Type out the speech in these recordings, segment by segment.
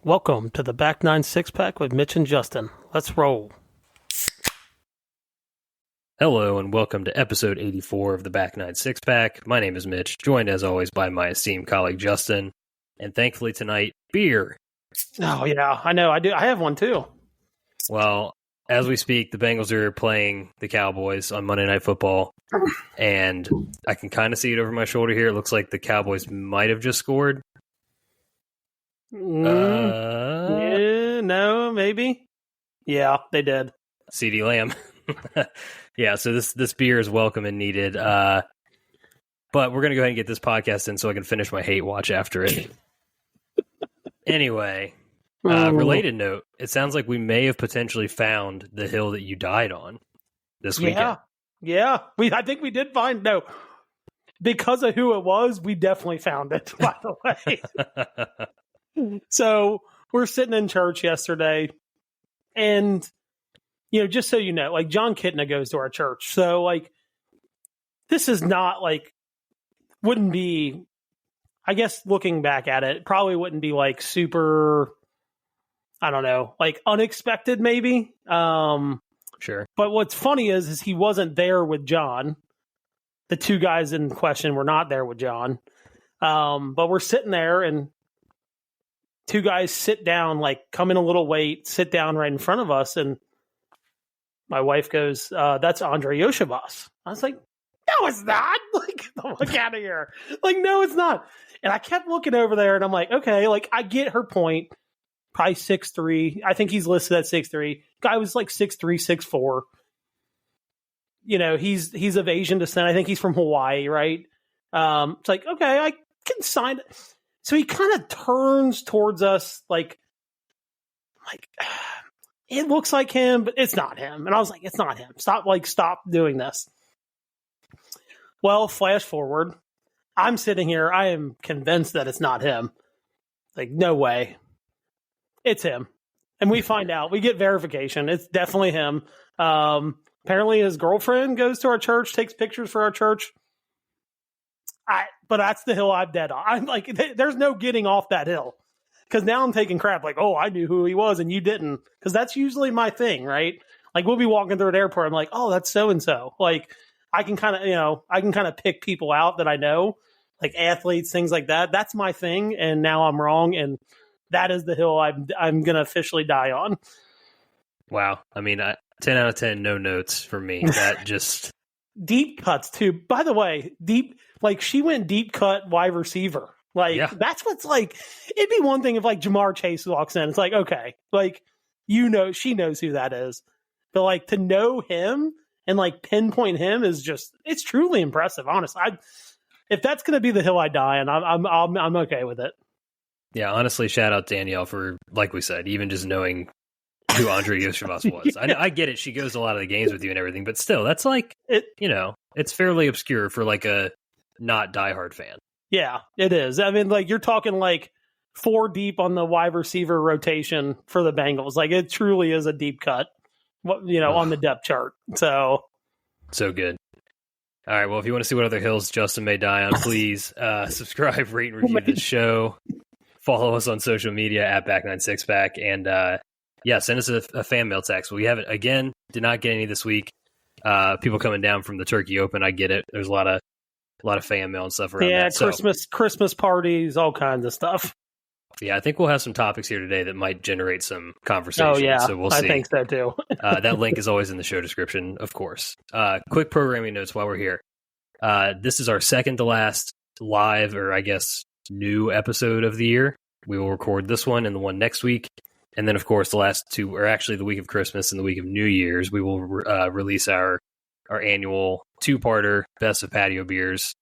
Welcome to the Back 9 Six-Pack with Mitch and Justin. Let's roll. Hello and welcome to episode 84 of the Back 9 Six-Pack. My name is Mitch, joined as always by my esteemed colleague Justin. And thankfully tonight, beer. Oh yeah, I know. I do. I have one too. Well, as we speak, the Bengals are playing the Cowboys on Monday Night Football. And I can kind of see it over my shoulder here. It looks like the Cowboys might have just scored. Yeah, no, maybe. Yeah, they did. CD Lamb. Yeah, so this beer is welcome and needed. But we're going to go ahead and get this podcast in so I can finish my hate watch after it. Anyway, related note, it sounds like we may have potentially found the hill that you died on this weekend. Yeah. I think we did find, no, because of who it was, we definitely found it, by the way. So we're sitting in church yesterday, and just so you know, like John Kitna goes to our church. So like, this is not like, wouldn't be, I guess looking back at it, probably wouldn't be like super, I don't know, like unexpected maybe. Sure. But what's funny is he wasn't there with John. The two guys in question were not there with John. But we're sitting there and two guys sit down, like come in a little late, sit down right in front of us. And my wife goes, that's Andre Yoshabas. I was like, no, it's not. Like, look out of here. Like, no, it's not. And I kept looking over there and I'm like, okay, like I get her point. Probably 6'3". I think he's listed at 6'3". Guy was like 6'3", 6'4". He's of Asian descent. I think he's from Hawaii, right? It's like, okay, I can sign it. So he kind of turns towards us like it looks like him, but it's not him. And I was like, it's not him. Stop doing this. Well, flash forward. I'm sitting here. I am convinced that it's not him. Like, no way. It's him. And we find out. We get verification. It's definitely him. Apparently his girlfriend goes to our church, takes pictures for our church. But that's the hill I'm dead on. I'm like, there's no getting off that hill. Because now I'm taking crap. Like, oh, I knew who he was and you didn't. Because that's usually my thing, right? Like, we'll be walking through an airport. I'm like, oh, that's so-and-so. Like, I can kind of pick people out that I know. Like athletes, things like that. That's my thing. And now I'm wrong. And that is the hill I'm going to officially die on. Wow. I mean, 10 out of 10, no notes for me. That just... Deep cuts, too. By the way, she went deep cut wide receiver. Like, yeah. That's what's like... It'd be one thing if, like, Jamar Chase walks in. It's like, okay. Like, she knows who that is. But, like, to know him and, like, pinpoint him is just... It's truly impressive, honestly. If that's going to be the hill I die on, I'm okay with it. Yeah, honestly, shout out Danielle for, like we said, even just knowing who Andre Yoshabas was. Yeah. I get it. She goes to a lot of the games with you and everything, but still, that's like, it's fairly obscure for like a not diehard fan. Yeah, it is. I mean, like you're talking like 4 deep on the wide receiver rotation for the Bengals. Like it truly is a deep cut, on the depth chart. So good. All right. Well, if you want to see what other hills Justin may die on, please subscribe, rate, and review the show. Follow us on social media at Back9Sixpack, and send us a fan mail text. We haven't did not get any this week. People coming down from the Turkey Open, I get it. There's a lot of fan mail and stuff around. Yeah, that. Christmas parties, all kinds of stuff. Yeah, I think we'll have some topics here today that might generate some conversation. Oh yeah, so we'll see. I think so too. That link is always in the show description, of course. Quick programming notes while we're here. This is our second to last live, or I guess new episode of the year. We will record this one and the one next week. And then, of course, the last two, or actually the week of Christmas and the week of New Year's, we will release our annual 2-parter, Best of Patio Beers.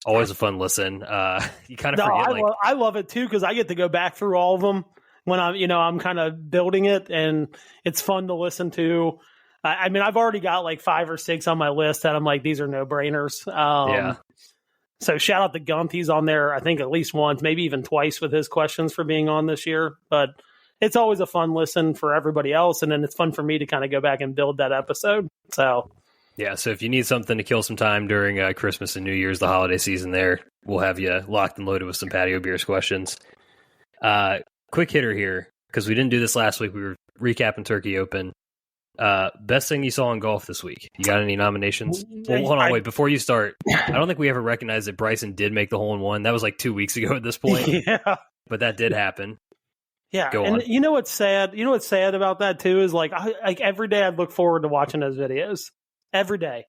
Always a fun listen. You kind of forget. I love it, too, because I get to go back through all of them when I'm kind of building it, and it's fun to listen to. I mean, I've already got like 5 or 6 on my list that I'm like, these are no-brainers. Yeah. So shout out to Gunt. He's on there, I think, at least once, maybe even twice with his questions for being on this year. But it's always a fun listen for everybody else. And then it's fun for me to kind of go back and build that episode. So, yeah. So if you need something to kill some time during Christmas and New Year's, the holiday season there, we'll have you locked and loaded with some Patio Beers questions. quick hitter here, because we didn't do this last week. We were recapping Turkey Open. Best thing you saw in golf this week? You got any nominations? Well, hold on, wait. Before you start, I don't think we ever recognized that Bryson did make the hole-in-one. That was like 2 weeks ago at this point. Yeah. But that did happen. Yeah. Go and on. you know what's sad? You know what's sad about that too is like every day I'd look forward to watching those videos. Every day.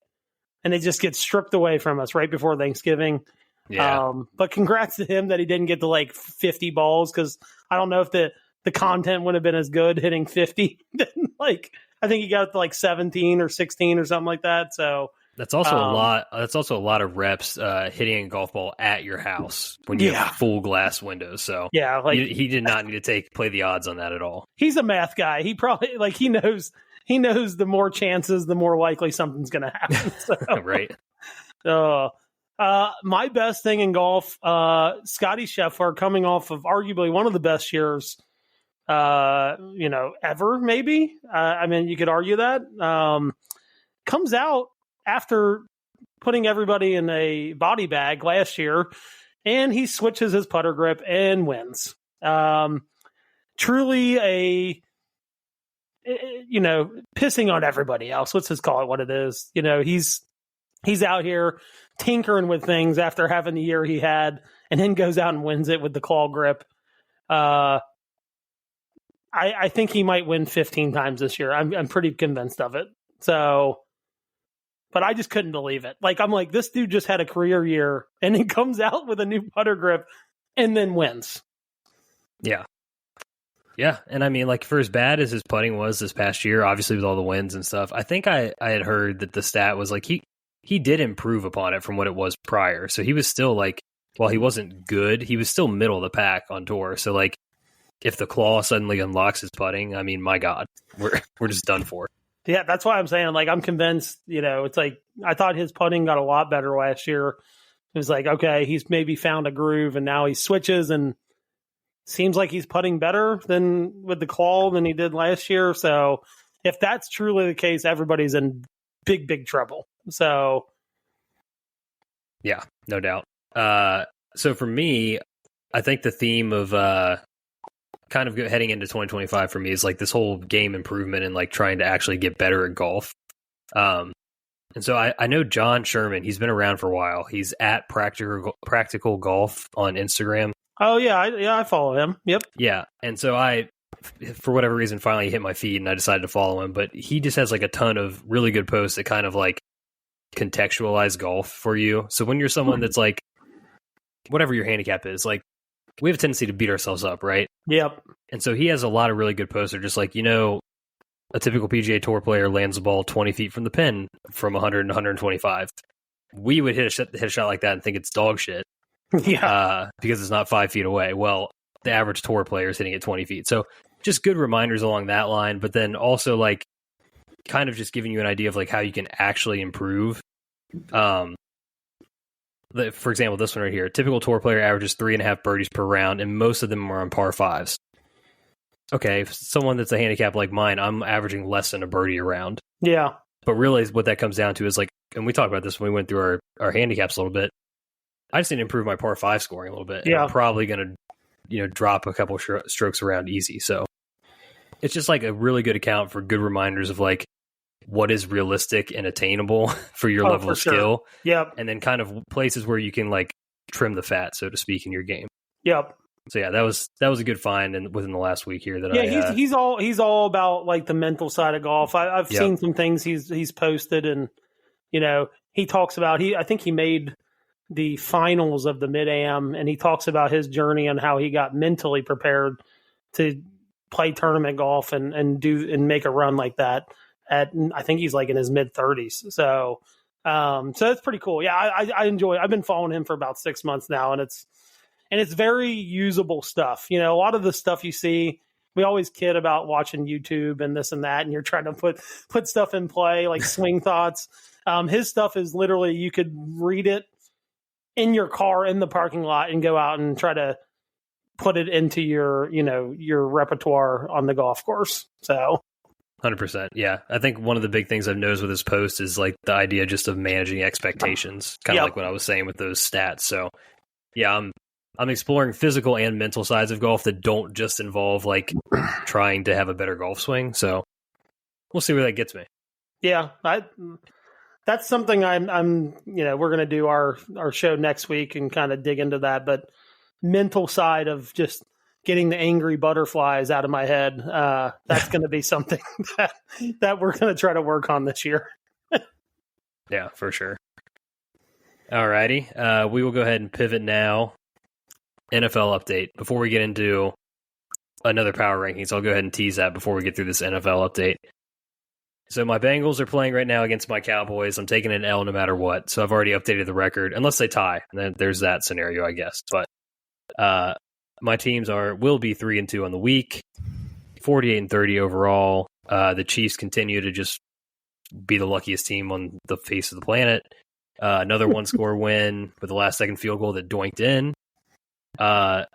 And they just get stripped away from us right before Thanksgiving. Yeah. But congrats to him that he didn't get to like 50 balls, because I don't know if the content would have been as good hitting 50. Like, I think he got to like 17 or 16 or something like that. So that's also a lot. That's also a lot of reps hitting a golf ball at your house when you have full glass windows. So yeah, like he did not need to play the odds on that at all. He's a math guy. He probably he knows the more chances, the more likely something's going to happen. So. Right. My best thing in golf, Scotty Scheffler, coming off of arguably one of the best years, ever, maybe. I mean, you could argue that. Comes out after putting everybody in a body bag last year, and he switches his putter grip and wins. Truly pissing on everybody else. Let's just call it what it is. He's out here tinkering with things after having the year he had, and then goes out and wins it with the claw grip. I think he might win 15 times this year. I'm pretty convinced of it. So, but I just couldn't believe it. Like, I'm like, this dude just had a career year, and he comes out with a new putter grip and then wins. Yeah. Yeah. And I mean, like, for as bad as his putting was this past year, obviously with all the wins and stuff, I think I had heard that the stat was like he did improve upon it from what it was prior. So he was still like, while he wasn't good, he was still middle of the pack on tour. So like, if the claw suddenly unlocks his putting, I mean, my God, we're just done for. Yeah, that's why I'm saying, like, I'm convinced, it's like, I thought his putting got a lot better last year. It was like, okay, he's maybe found a groove, and now he switches, and seems like he's putting better than with the claw than he did last year. So if that's truly the case, everybody's in big, big trouble. So. Yeah, no doubt. So for me, I think the theme of kind of heading into 2025 for me is like this whole game improvement and like trying to actually get better at golf. And so I know John Sherman, he's been around for a while. He's at Practical Golf on Instagram. Oh yeah. I follow him. Yep. Yeah. And so I, for whatever reason, finally hit my feed and I decided to follow him, but he just has like a ton of really good posts that kind of like contextualize golf for you. So when you're someone that's like, whatever your handicap is, like, we have a tendency to beat ourselves up, right? Yep. And so he has a lot of really good posts. They're just like, a typical PGA Tour player lands the ball 20 feet from the pin from 100 and 125. We would hit a shot like that and think it's dog shit. Yeah. Because it's not 5 feet away. Well, the average tour player is hitting it 20 feet. So just good reminders along that line, but then also like kind of just giving you an idea of like how you can actually improve. For example, this one right here, typical tour player averages 3.5 birdies per round, and most of them are on par fives. Okay, if someone that's a handicap like mine, I'm averaging less than a birdie a round. Yeah. But really what that comes down to is like, and we talked about this when we went through our handicaps a little bit, I just need to improve my par 5 scoring a little bit. Yeah. I'm probably going to, drop a couple strokes around easy. So it's just like a really good account for good reminders of like what is realistic and attainable for your level of skill. Yep. And then kind of places where you can like trim the fat, so to speak, in your game. Yep. So yeah, that was a good find within the last week here that he's all about like the mental side of golf. I've seen some things he's posted, and he talks about I think he made the finals of the Mid-Am, and he talks about his journey and how he got mentally prepared to play tournament golf and make a run like that. I think he's like in his mid-30s. So that's pretty cool. Yeah, I enjoy it. I've been following him for about 6 months now, and it's very usable stuff. A lot of the stuff you see, we always kid about watching YouTube and this and that, and you're trying to put stuff in play, like swing thoughts. His stuff is literally, you could read it in your car in the parking lot and go out and try to put it into your repertoire on the golf course. So 100%. Yeah. I think one of the big things I've noticed with this post is like the idea just of managing expectations, kind of like what I was saying with those stats. So yeah, I'm exploring physical and mental sides of golf that don't just involve like trying to have a better golf swing. So we'll see where that gets me. Yeah, that's something I'm we're going to do our show next week and kind of dig into that. But mental side of just getting the angry butterflies out of my head, that's going to be something that we're going to try to work on this year. Yeah, for sure. All righty. We will go ahead and pivot now. NFL update. Before we get into another power rankings, I'll go ahead and tease that before we get through this NFL update. So my Bengals are playing right now against my Cowboys. I'm taking an L no matter what. So I've already updated the record, unless they tie. And then there's that scenario, I guess. But my teams will be 3-2 on the week, 48-30 overall. The Chiefs continue to just be the luckiest team on the face of the planet. Another one-score win with the last-second field goal that doinked in. My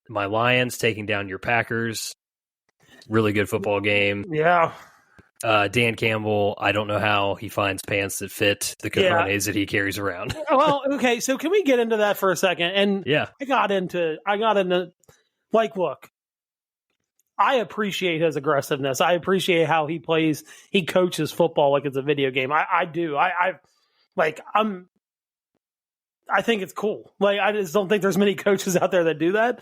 Lions taking down your Packers. Really good football game. Yeah. Dan Campbell, I don't know how he finds pants that fit the cojones that he carries around. Well, okay, so can we get into that for a second? And yeah, I got into like, look, I appreciate his aggressiveness. I appreciate how he coaches football like it's a video game. I do. I think it's cool. Like, I just don't think there's many coaches out there that do that.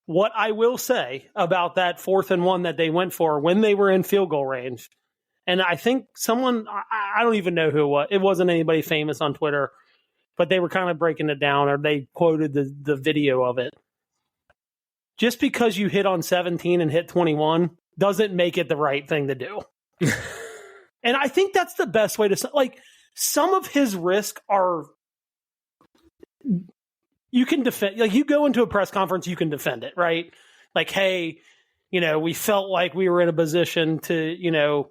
What I will say about that 4th and 1 that they went for when they were in field goal range, and I think someone, I don't even know who it was. It wasn't anybody famous on Twitter, but they were kind of breaking it down, or they quoted the video of it. Just because you hit on 17 and hit 21 doesn't make it the right thing to do. And I think that's the best way to, like, some of his risks are, you can defend, like, you go into a press conference, you can defend it, right? Like, hey, we felt like we were in a position to,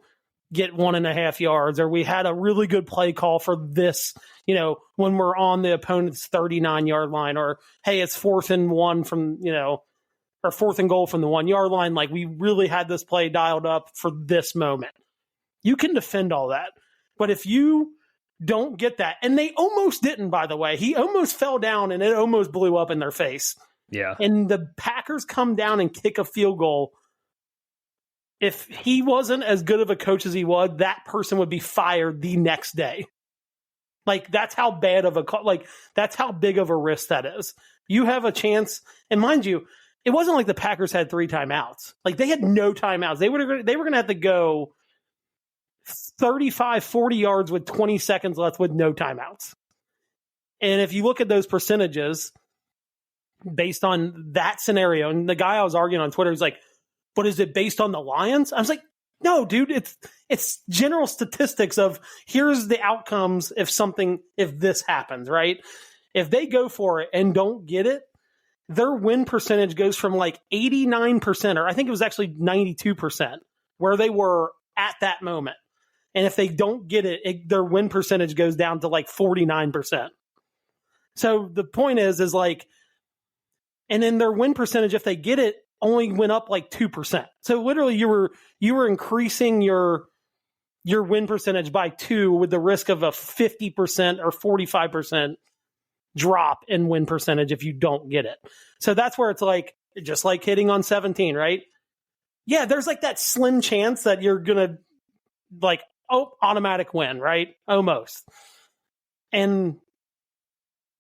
get 1.5 yards, or we had a really good play call for this, when we're on the opponent's 39-yard line, or, hey, it's 4th and 1 from, or 4th and goal from the 1-yard line. Like, we really had this play dialed up for this moment. You can defend all that. But if you don't get that, and they almost didn't, by the way, he almost fell down and it almost blew up in their face. Yeah. And the Packers come down and kick a field goal. If he wasn't as good of a coach as he was, that person would be fired the next day. Like, that's how bad of that's how big of a risk that is. You have a chance, and mind you, it wasn't like the Packers had 3 timeouts. Like, they had no timeouts. They were going to have to go 35, 40 yards with 20 seconds left with no timeouts. And if you look at those percentages based on that scenario, and the guy I was arguing on Twitter was like, but is it based on the Lions? I was like, no, dude, it's general statistics of here's the outcomes if this happens, right? If they go for it and don't get it, their win percentage goes from like 89%, or I think it was actually 92%, where they were at that moment. And if they don't get it, their win percentage goes down to like 49%. So the point is like, and then their win percentage, if they get it, only went up like 2%. So literally you were increasing your win percentage by 2 with the risk of a 50% or 45% drop in win percentage if you don't get it. So that's where it's like, just like hitting on 17, right? Yeah, there's like that slim chance that you're going to like, automatic win, right? Almost. And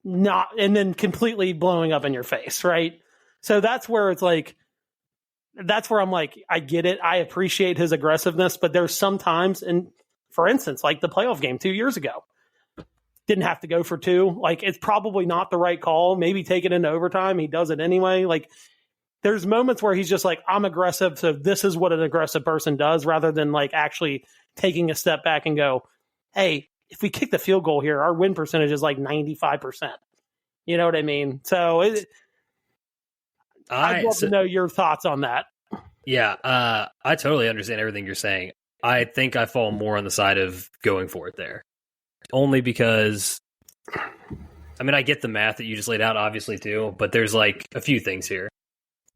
then completely blowing up in your face, right? So that's where it's like, that's where I'm like, I get it. I appreciate his aggressiveness, but there's sometimes, and for instance, like the playoff game 2 years ago, didn't have to go for 2. Like, it's probably not the right call. Maybe take it into overtime. He does it anyway. Like, there's moments where he's just like, I'm aggressive, so this is what an aggressive person does, rather than like actually taking a step back and go, hey, if we kick the field goal here, our win percentage is like 95%. You know what I mean? So I'd love to know your thoughts on that. Yeah, I totally understand everything you're saying. I think I fall more on the side of going for it there. Only because, I mean, I get the math that you just laid out, obviously, too, but there's like a few things here.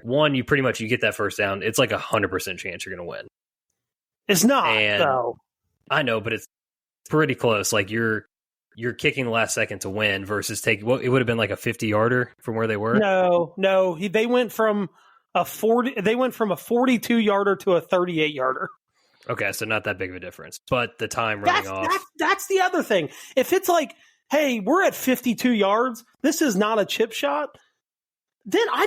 One, you get that first down, it's like 100% chance you're going to win. It's not, though. I know, but it's pretty close. Like, you're you're kicking the last second to win versus it would have been like a 50-yarder from where they were. No, they went from a 42-yarder to a 38-yarder. Okay, so not that big of a difference, but the time running off. That's the other thing. If it's like, hey, we're at 52 yards, this is not a chip shot, then I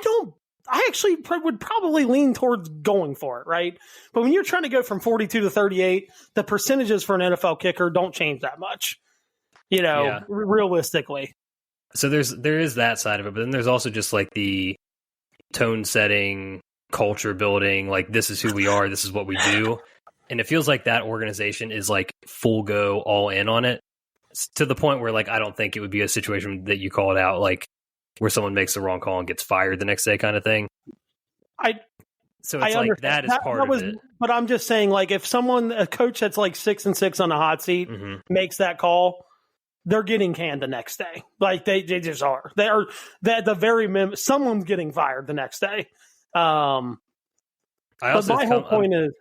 actually would probably lean towards going for it, right? But when you're trying to go from 42 to 38, the percentages for an NFL kicker don't change that much. Realistically. So there is that side of it, but then there's also just like the tone setting, culture building, like this is who we are, this is what we do. And it feels like that organization is like full go all in on it to the point where like I don't think it would be a situation that you called out like where someone makes the wrong call and gets fired the next day kind of thing. So it's like that is part of it. But I'm just saying, like, if a coach that's like 6-6 on the hot seat makes that call, they're getting canned the next day. Like they just are. They are at the very minimum. Someone's getting fired the next day. But my whole point is,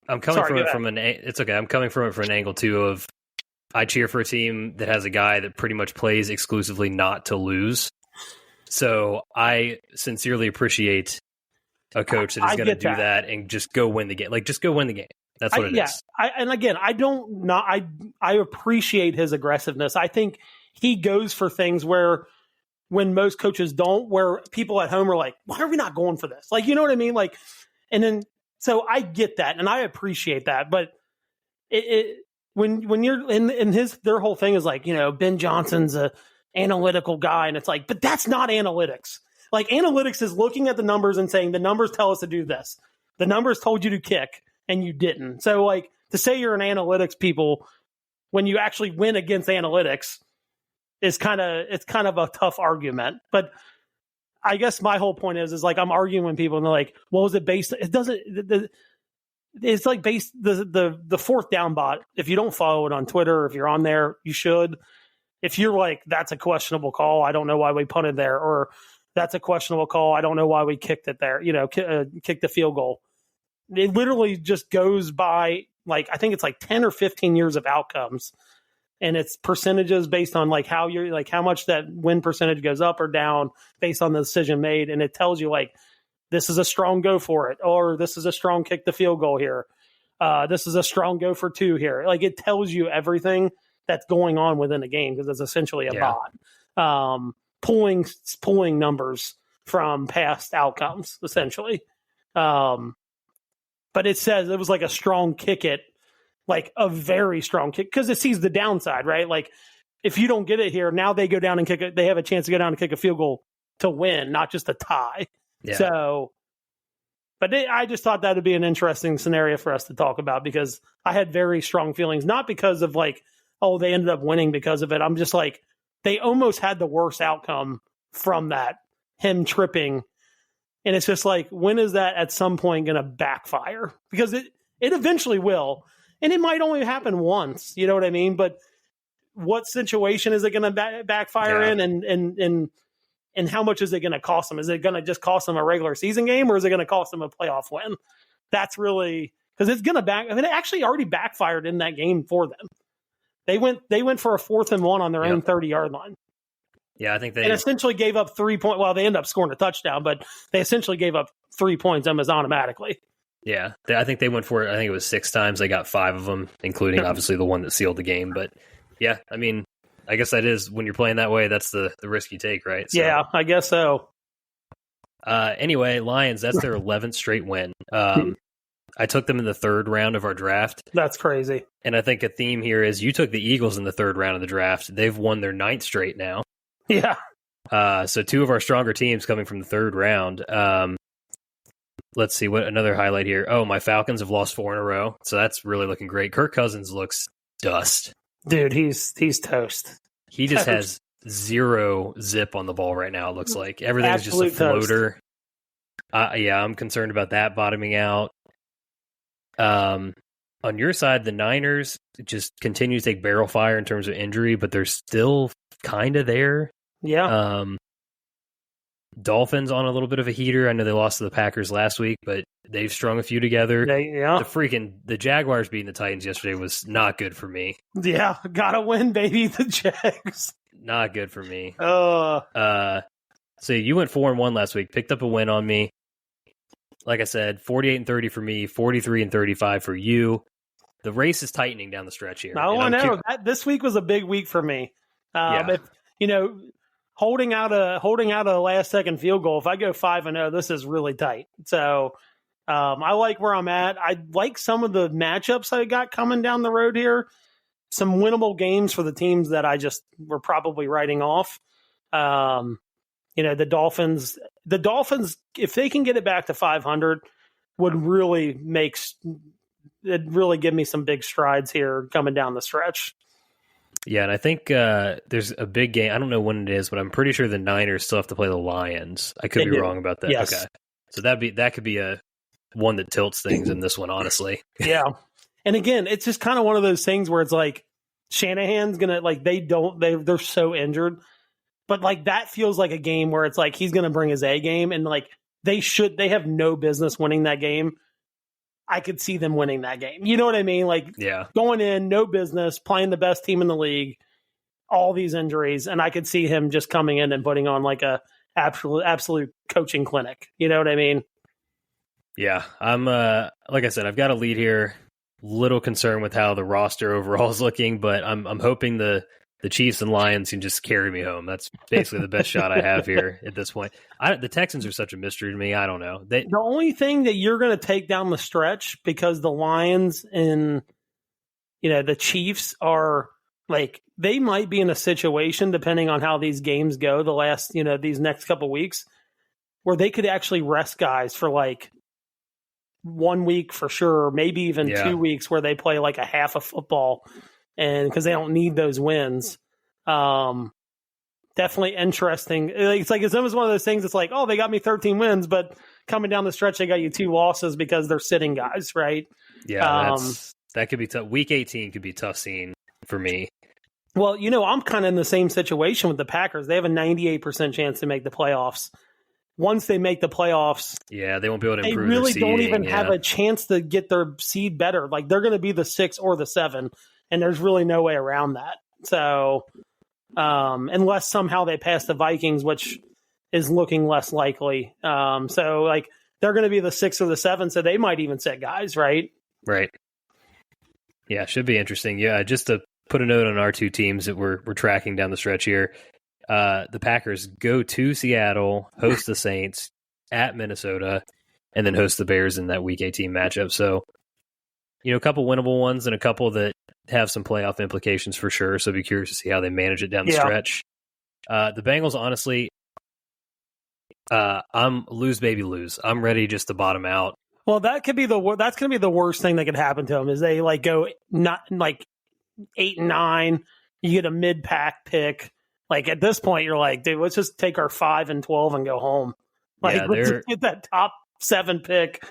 I'm coming from it from it's okay. I'm coming from it from an angle too of I cheer for a team that has a guy that pretty much plays exclusively not to lose. So I sincerely appreciate a coach that is going to do that and just go win the game. Like just go win the game. That's what it is. I appreciate his aggressiveness. I think he goes for things when most coaches don't, where people at home are like, why are we not going for this? Like, you know what I mean? Like, and then, so I get that and I appreciate that. But when you're in their whole thing is like, Ben Johnson's a analytical guy. And it's like, but that's not analytics. Like analytics is looking at the numbers and saying the numbers tell us to do this. The numbers told you to kick and you didn't. So like to say you're an analytics people when you actually win against analytics is kind of a tough argument. But I guess my whole point is like I'm arguing with people and they're like, well, is it based? It doesn't. It's like based the fourth down bot. If you don't follow it on Twitter, if you're on there, you should. If you're like, that's a questionable call, I don't know why we punted there, or that's a questionable call, I don't know why we kicked it there. Kicked the field goal. It literally just goes by like I think it's like 10 or 15 years of outcomes, and it's percentages based on like how you're like how much that win percentage goes up or down based on the decision made, and it tells you like this is a strong go for it, or this is a strong kick the field goal here. This is a strong go for two here. Like it tells you everything that's going on within a game because it's essentially a bot pulling numbers from past outcomes essentially. But it says it was like a strong kick it, like a very strong kick because it sees the downside, right? Like if you don't get it here, now they go down and kick it. They have a chance to go down and kick a field goal to win, not just a tie. Yeah. So, but I just thought that would be an interesting scenario for us to talk about because I had very strong feelings, not because of like, oh, they ended up winning because of it. I'm just like, they almost had the worst outcome from that, him tripping. And it's just like, when is that at some point going to backfire? Because it eventually will. And it might only happen once, you know what I mean? But what situation is it going to backfire in? And how much is it going to cost them? Is it going to just cost them a regular season game or is it going to cost them a playoff win? That's really because it's going to it actually already backfired in that game for them. They went for a 4th and 1 on their own 30-yard line. Yeah, I think they essentially gave up 3 points. Well, they ended up scoring a touchdown, but they essentially gave up 3 points almost automatically. Yeah, I think they went for it. I think it was 6 times. They got 5 of them, including obviously the one that sealed the game. But yeah, I mean, I guess that is when you're playing that way. That's the risk you take, right? So, yeah, I guess so. Anyway, Lions. That's their 11th straight win. I took them in the 3rd round of our draft. That's crazy. And I think a theme here is you took the Eagles in the 3rd round of the draft. They've won their 9th straight now. Yeah. So 2 of our stronger teams coming from the 3rd round. Let's see what another highlight here. Oh, my Falcons have lost 4 in a row. So that's really looking great. Kirk Cousins looks dust. Dude, he's toast. He just has 0 zip on the ball right now, it looks like. Everything is just a floater. Yeah, I'm concerned about that bottoming out. On your side, the Niners just continue to take barrel fire in terms of injury, but they're still kind of there. Yeah. Dolphins on a little bit of a heater. I know they lost to the Packers last week, but they've strung a few together. The Jaguars beating the Titans yesterday was not good for me. Yeah, gotta win, baby. The Jags. Not good for me. So you went 4-1 last week, picked up a win on me. Like I said, 48-30 for me, 43-35 for you. The race is tightening down the stretch here. Oh, I know. This week was a big week for me. If, holding out a last second field goal, if I go 5-0, this is really tight. So I like where I'm at. I like some of the matchups I got coming down the road here. Some winnable games for the teams that I just were probably writing off. The Dolphins, if they can get it back to 500, would really give me some big strides here coming down the stretch. Yeah, and I think there's a big game. I don't know when it is, but I'm pretty sure the Niners still have to play the Lions. I could be wrong about that. Yes. Okay, so that could be a one that tilts things in this one, honestly. Yeah, and again, it's just kind of one of those things where it's like Shanahan's gonna they're so injured, but like that feels like a game where it's like he's gonna bring his A game, and like they have no business winning that game. I could see them winning that game. You know what I mean? Like, going in, no business, playing the best team in the league, all these injuries, and I could see him just coming in and putting on like a absolute coaching clinic. You know what I mean? Yeah, I'm like I said, I've got a lead here. Little concerned with how the roster overall is looking, but I'm hoping the Chiefs and Lions can just carry me home. That's basically the best shot I have here at this point. The Texans are such a mystery to me. I don't know. The only thing that you're going to take down the stretch, because the Lions and the Chiefs are like, they might be in a situation, depending on how these games go the last these next couple weeks, where they could actually rest guys for like 1 week for sure, maybe even 2 weeks, where they play like a half of football. And because they don't need those wins. Definitely interesting. It's almost one of those things. It's like, oh, they got me 13 wins, but coming down the stretch, they got you 2 losses because they're sitting guys, right? Yeah, that could be tough. Week 18 could be tough scene for me. Well, I'm kind of in the same situation with the Packers. They have a 98% chance to make the playoffs. Once they make the playoffs, they won't be able to improve. They really their don't seeding, even have a chance to get their seed better. Like, they're going to be the 6 or the 7. And there's really no way around that. So, unless somehow they pass the Vikings, which is looking less likely. So, like, they're going to be the 6 or the 7, so they might even set guys, right? Right. Yeah, should be interesting. Yeah, just to put a note on our two teams that we're tracking down the stretch here. The Packers go to Seattle, host the Saints, at Minnesota, and then host the Bears in that Week 18 matchup. So, a couple winnable ones and a couple that have some playoff implications for sure. So be curious to see how they manage it down the stretch. The Bengals, honestly, I'm lose baby lose. I'm ready just to bottom out. Well, that's going to be the worst thing that could happen to them is they like go not like 8-9. You get a mid pack pick. Like at this point, you're like, dude, let's just take our 5-12 and go home. Like let's just get that top 7 pick.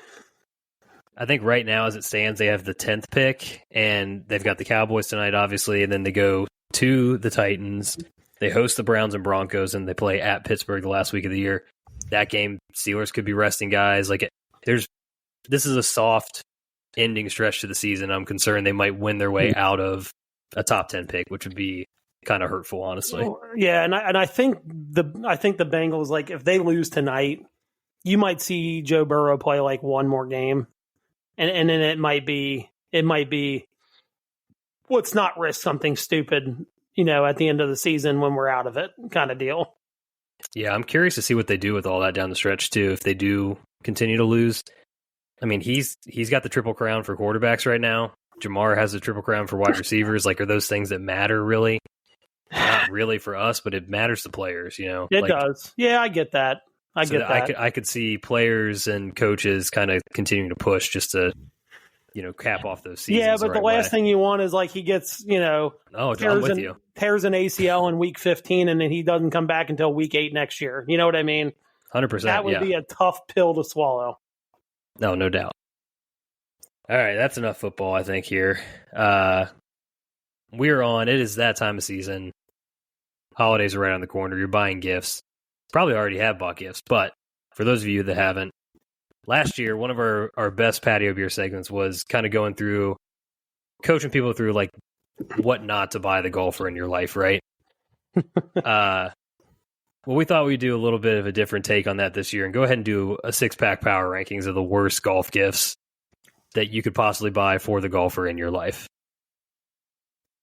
I think right now, as it stands, they have the 10th pick, and they've got the Cowboys tonight, obviously, and then they go to the Titans. They host the Browns and Broncos, and they play at Pittsburgh the last week of the year. That game, Steelers could be resting guys. Like this is a soft ending stretch to the season. I'm concerned they might win their way out of a top 10 pick, which would be kind of hurtful, honestly. Yeah, and I think the Bengals, like if they lose tonight, you might see Joe Burrow play like one more game. And then it might be let's not risk something stupid, at the end of the season when we're out of it kind of deal. Yeah, I'm curious to see what they do with all that down the stretch too. If they do continue to lose, I mean, he's got the triple crown for quarterbacks right now. Jamar has the triple crown for wide receivers. Like, are those things that matter really? Not really for us, but it matters to players. It does. Yeah, I get that. I could see players and coaches kind of continuing to push just to, cap off those seasons. Yeah, but the last thing you want is like he gets, I'm with you. Tears an ACL in week 15 and then he doesn't come back until week 8 next year. You know what I mean? 100%. That would be a tough pill to swallow. No doubt. All right, that's enough football, I think, here. We're on. It is that time of season. Holidays are right on the corner. You're buying gifts. probably already have bought gifts. But for those of you that haven't, last year, one of our best patio beer segments was kind of going through, coaching people through like what not to buy the golfer in your life, right? Well, we thought we'd do a little bit of a different take on that this year and go ahead and do a 6-pack power rankings of the worst golf gifts that you could possibly buy for the golfer in your life.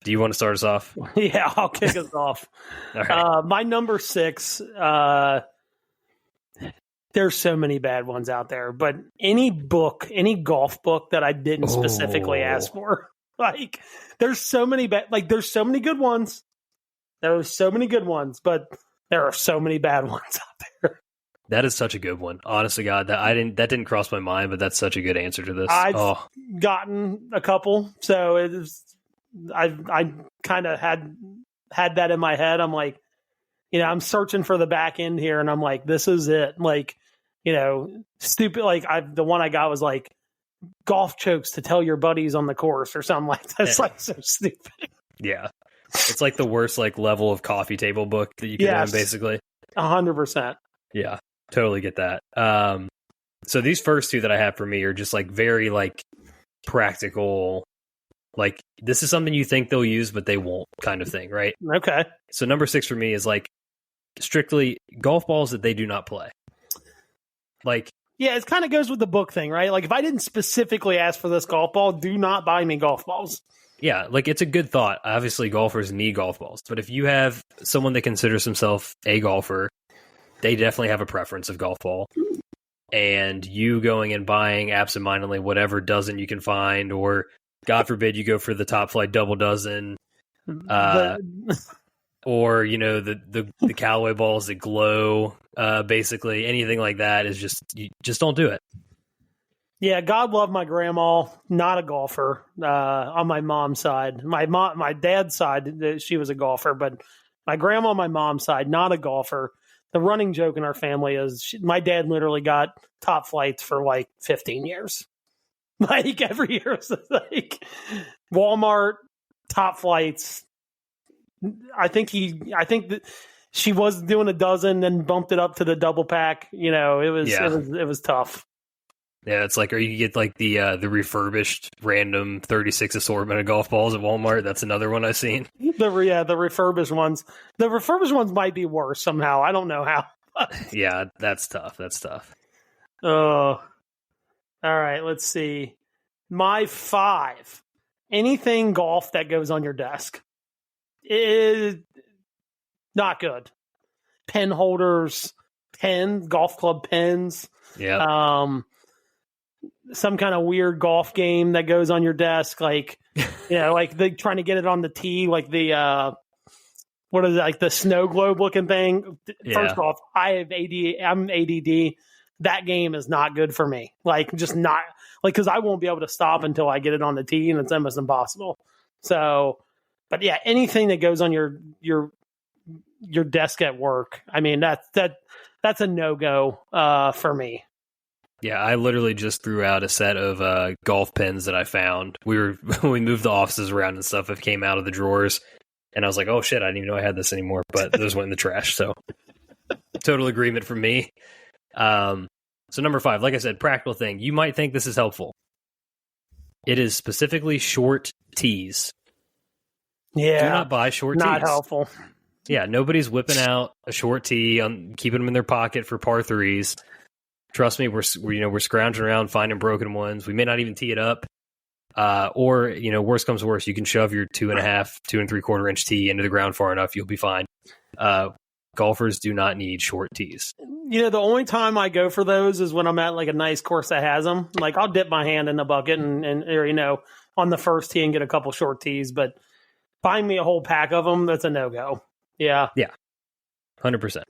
Do you want to start us off? Yeah, I'll kick us off. All right. My number 6, there's so many bad ones out there, but any golf book that I didn't specifically ask for, like there's so many there's so many good ones. There are so many good ones, but there are so many bad ones out there. That is such a good one. Honest to God, that didn't cross my mind, but that's such a good answer to this. I've gotten a couple, so I kind of had that in my head. I'm like, I'm searching for the back end here, and I'm like, this is it. Like, stupid. Like the one I got was like golf jokes to tell your buddies on the course or something like that. It's like so stupid. Yeah. It's like the worst like level of coffee table book that you can run, basically. 100%. Yeah, totally get that. So these first two that I have for me are just like very like practical, like this is something you think they'll use, but they won't kind of thing, right? Okay. So number 6 for me is like strictly golf balls that they do not play. Like, yeah, it kind of goes with the book thing, right? Like if I didn't specifically ask for this golf ball, do not buy me golf balls. Yeah, like it's a good thought. Obviously, golfers need golf balls. But if you have someone that considers himself a golfer, they definitely have a preference of golf ball. And you going and buying absentmindedly whatever dozen you can find, or God forbid you go for the top flight double dozen, or, the Callaway balls that glow, basically anything like that is you just don't do it. Yeah, God love my grandma, not a golfer, on my mom's side. My dad's side, she was a golfer, but my grandma on my mom's side, not a golfer. The running joke in our family is my dad literally got top flights for like 15 years. Like every year, it's like Walmart, top flights. I think that she was doing a dozen, then bumped it up to the double pack. It was tough. Yeah, it's like, or you can get like the refurbished random 36 assortment of golf balls at Walmart. That's another one I've seen. The refurbished ones. The refurbished ones might be worse somehow. I don't know how. Yeah, that's tough. Oh, all right. Let's see. My 5. Anything golf that goes on your desk is not good. Pen holders, golf club pens. Yeah. Some kind of weird golf game that goes on your desk, like, like they trying to get it on the tee, like the what is it, like the snow globe looking thing. Yeah. First off, I'm ADD. That game is not good for me. Like, just not like, because I won't be able to stop until I get it on the tee, and it's almost impossible. So, but yeah, anything that goes on your desk at work, I mean that's a no-go for me. Yeah, I literally just threw out a set of golf pens that I found. When we moved the offices around and stuff, it came out of the drawers, and I was like, "Oh shit, I didn't even know I had this anymore." But those went in the trash. So, total agreement from me. So number 5, like I said, practical thing. You might think this is helpful. It is specifically short tees. Yeah, do not buy short tees. Not helpful. Yeah, nobody's whipping out a short tee, keeping them in their pocket for par 3s. Trust me, we're scrounging around finding broken ones. We may not even tee it up, or worst comes to worst, you can shove your 2.5, 2 3/4 inch tee into the ground far enough, you'll be fine. Golfers do not need short tees. The only time I go for those is when I'm at like a nice course that has them. Like I'll dip my hand in the bucket and on the first tee and get a couple short tees, but buying me a whole pack of them, that's a no go. Yeah. Yeah. 100%.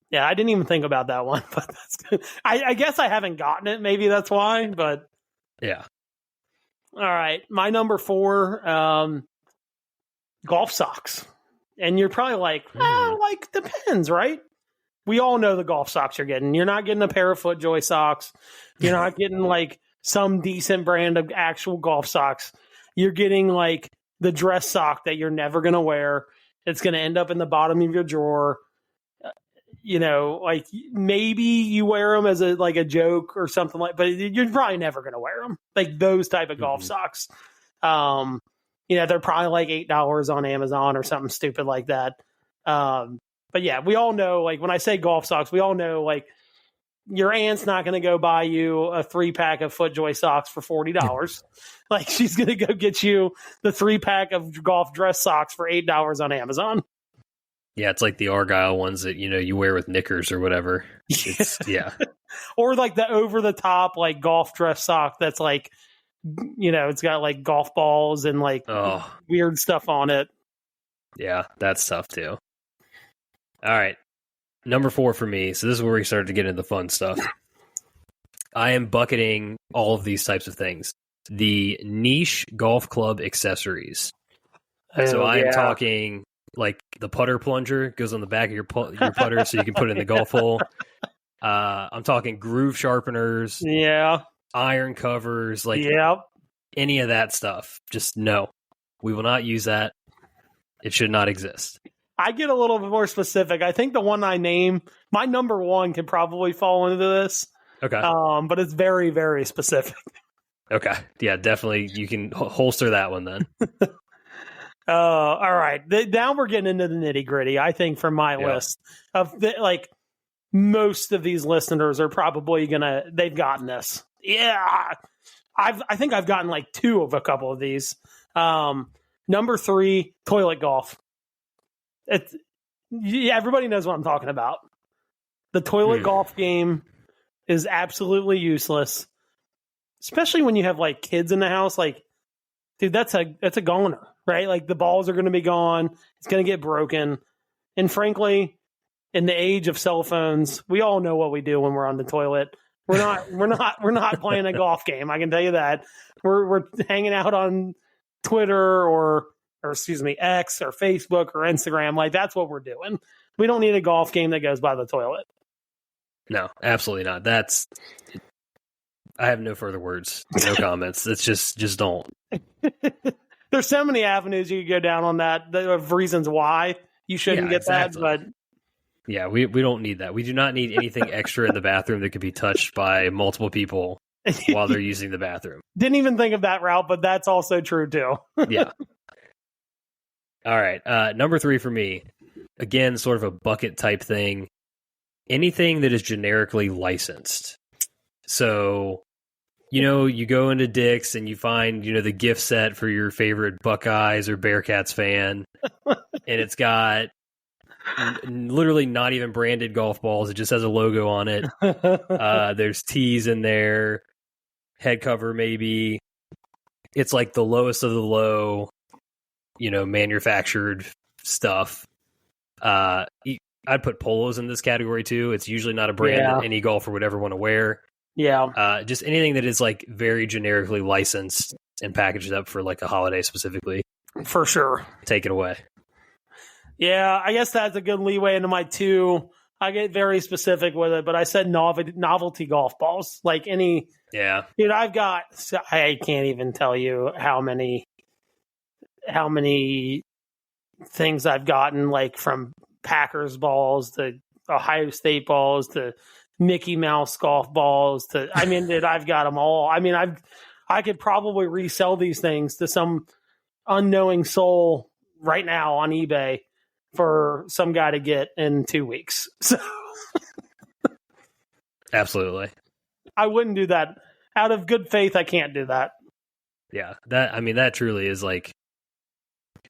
Yeah, I didn't even think about that one, but that's good. I guess I haven't gotten it. Maybe that's why, but yeah. All right. My number 4, golf socks. And you're probably like, like depends, right? We all know the golf socks you're getting. You're not getting a pair of FootJoy socks. You're not getting like some decent brand of actual golf socks. You're getting like the dress sock that you're never going to wear. It's going to end up in the bottom of your drawer. like maybe you wear them as a joke or something but you're probably never going to wear them. Like those type of golf socks. They're probably like $8 on Amazon or something stupid like that. But yeah, we all know, like when I say golf socks, we all know like your aunt's not going to go buy you a 3-pack of FootJoy socks for $40. Like she's going to go get you the 3-pack of golf dress socks for $8 on Amazon. Yeah, it's like the Argyle ones that, you wear with knickers or whatever. Yeah. Or like the over the top, like golf dress sock that's like, it's got like golf balls and like weird stuff on it. Yeah, that's tough too. All right. Number 4 for me. So this is where we started to get into the fun stuff. I am bucketing all of these types of things. The niche golf club accessories. So I am talking like the putter plunger goes on the back of your putter so you can put it in the golf hole. I'm talking groove sharpeners. Yeah. Iron covers. Like any of that stuff. Just no. We will not use that. It should not exist. I get a little bit more specific. I think the one I name, my number 1 can probably fall into this. Okay. But it's very, very specific. Okay. Yeah, definitely. You can holster that one then. All right. Now we're getting into the nitty gritty. I think from my list of most of these listeners are probably they've gotten this. Yeah. I think I've gotten like 2 of a couple of these. Number 3, toilet golf. Everybody knows what I'm talking about. The toilet golf game is absolutely useless, especially when you have like kids in the house. Like, dude, that's a goner, right? Like the balls are going to be gone. It's going to get broken. And frankly, in the age of cell phones, we all know what we do when we're on the toilet. We're not playing a golf game. I can tell you that. We're hanging out on Twitter or excuse me, X or Facebook or Instagram. Like that's what we're doing. We don't need a golf game that goes by the toilet. No, absolutely not. I have no further words, no comments. It's just don't. There's so many avenues you could go down on that of reasons why you shouldn't get exactly. That, but yeah, we don't need that. We do not need anything extra in the bathroom that could be touched by multiple people while they're using the bathroom. Didn't even think of that route, but that's also true too. Yeah. All right. Number 3 for me, again, sort of a bucket type thing. Anything that is generically licensed. So, you go into Dick's and you find, the gift set for your favorite Buckeyes or Bearcats fan. And it's got literally not even branded golf balls. It just has a logo on it. There's tees in there, head cover maybe. It's like the lowest of the low, manufactured stuff. I'd put polos in this category too. It's usually not a brand that any golfer would ever want to wear. Yeah. Just anything that is like very generically licensed and packaged up for like a holiday specifically. For sure. Take it away. Yeah, I guess that's a good leeway into my 2. I get very specific with it, but I said novelty golf balls. Like any. Yeah. Dude, I can't even tell you how many things I've gotten, like from Packers balls to Ohio State balls to Mickey Mouse golf balls to, dude, I've got them all. I could probably resell these things to some unknowing soul right now on eBay for some guy to get in 2 weeks. So absolutely. I wouldn't do that. Out of good faith, I can't do that. Yeah. That truly is like,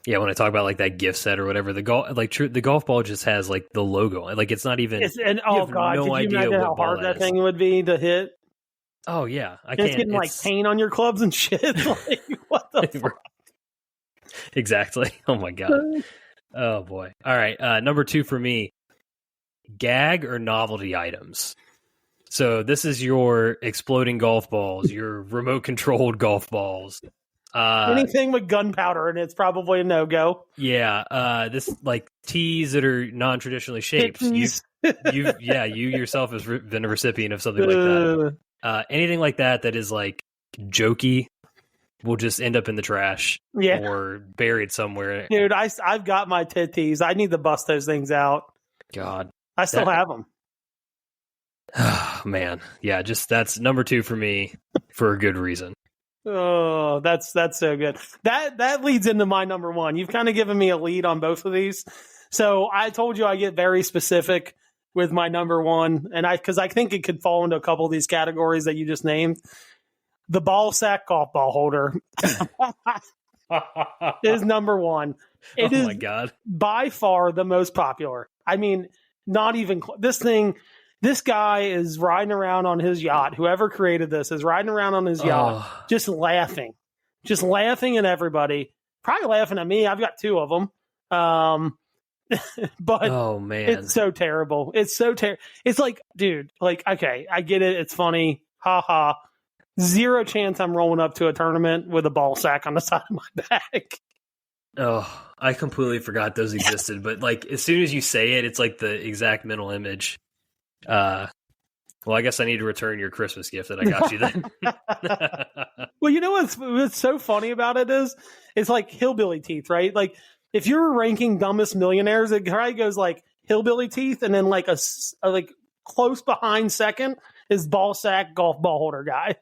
yeah, when I talk about like that gift set or whatever, the golf ball just has like the logo. Like it's not even. Oh god! No, did you imagine how hard that thing would be to hit? Oh yeah, I can't. It's getting like paint on your clubs and shit. Like what the fuck? Exactly. Oh my god. Oh boy. All right. Number 2 for me: gag or novelty items. So this is your exploding golf balls, your remote controlled golf balls. Anything with gunpowder in it's probably a no-go. Yeah, this like tees that are non-traditionally shaped. You yourself has been a recipient of something like that. Anything like that is like jokey will just end up in the trash or buried somewhere. Dude, I've got my titties. I need to bust those things out. God. I still have them. Oh, man. Yeah, just that's number 2 for me for a good reason. Oh, that's so good. That leads into my number 1. You've kind of given me a lead on both of these. So I told you I get very specific with my number 1, and because I think it could fall into a couple of these categories that you just named. The ball sack golf ball holder is number 1. It is my God. by far the most popular. I mean, not even this guy is riding around on his yacht. Whoever created this is riding around on his yacht, just laughing at everybody, probably laughing at me. I've got 2 of them. But oh man, it's so terrible. It's so terrible. It's like, dude, like, okay, I get it. It's funny. Ha ha. 0 chance I'm rolling up to a tournament with a ball sack on the side of my back. Oh, I completely forgot those existed. But like, as soon as you say it, it's like the exact mental image. Well, I guess I need to return your Christmas gift that I got you then. Well, you know what's so funny about it is, it's like hillbilly teeth, right? Like, if you're ranking dumbest millionaires, it probably goes like hillbilly teeth, and then like a like close behind second is ball sack golf ball holder guy.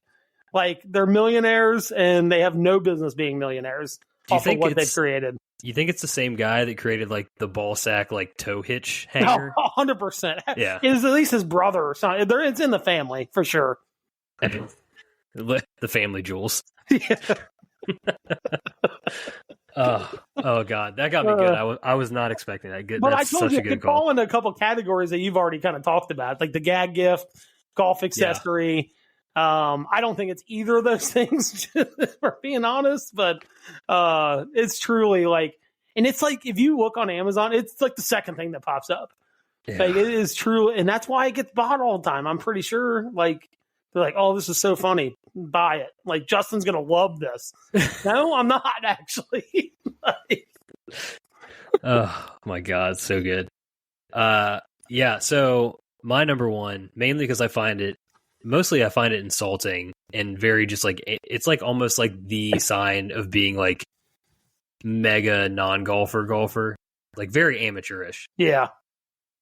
Like, they're millionaires and they have no business being millionaires off of what they've created. You think it's the same guy that created like the ball sack like toe hitch hanger? No, 100%. Yeah, it is at least his brother or something. It's in the family for sure. The family jewels. Yeah. Oh God, that got me good. I was not expecting that. Good, but that's I told such you a good it could call. fall into a couple categories that you've already kind of talked about, like the gag gift, golf accessory. Yeah. I don't think it's either of those things, for being honest. But it's truly like, and it's like, if you look on Amazon, it's like the second thing that pops up. Yeah. Like, it is true, and that's why it gets bought all the time. I'm pretty sure. Like, they're like, "Oh, this is so funny. Buy it." Like, Justin's gonna love this. No, I'm not actually. Oh my God, so good. Yeah. So my number 1, mainly because I find it insulting and very just like, it's like almost like the sign of being like mega golfer, like very amateurish. Yeah.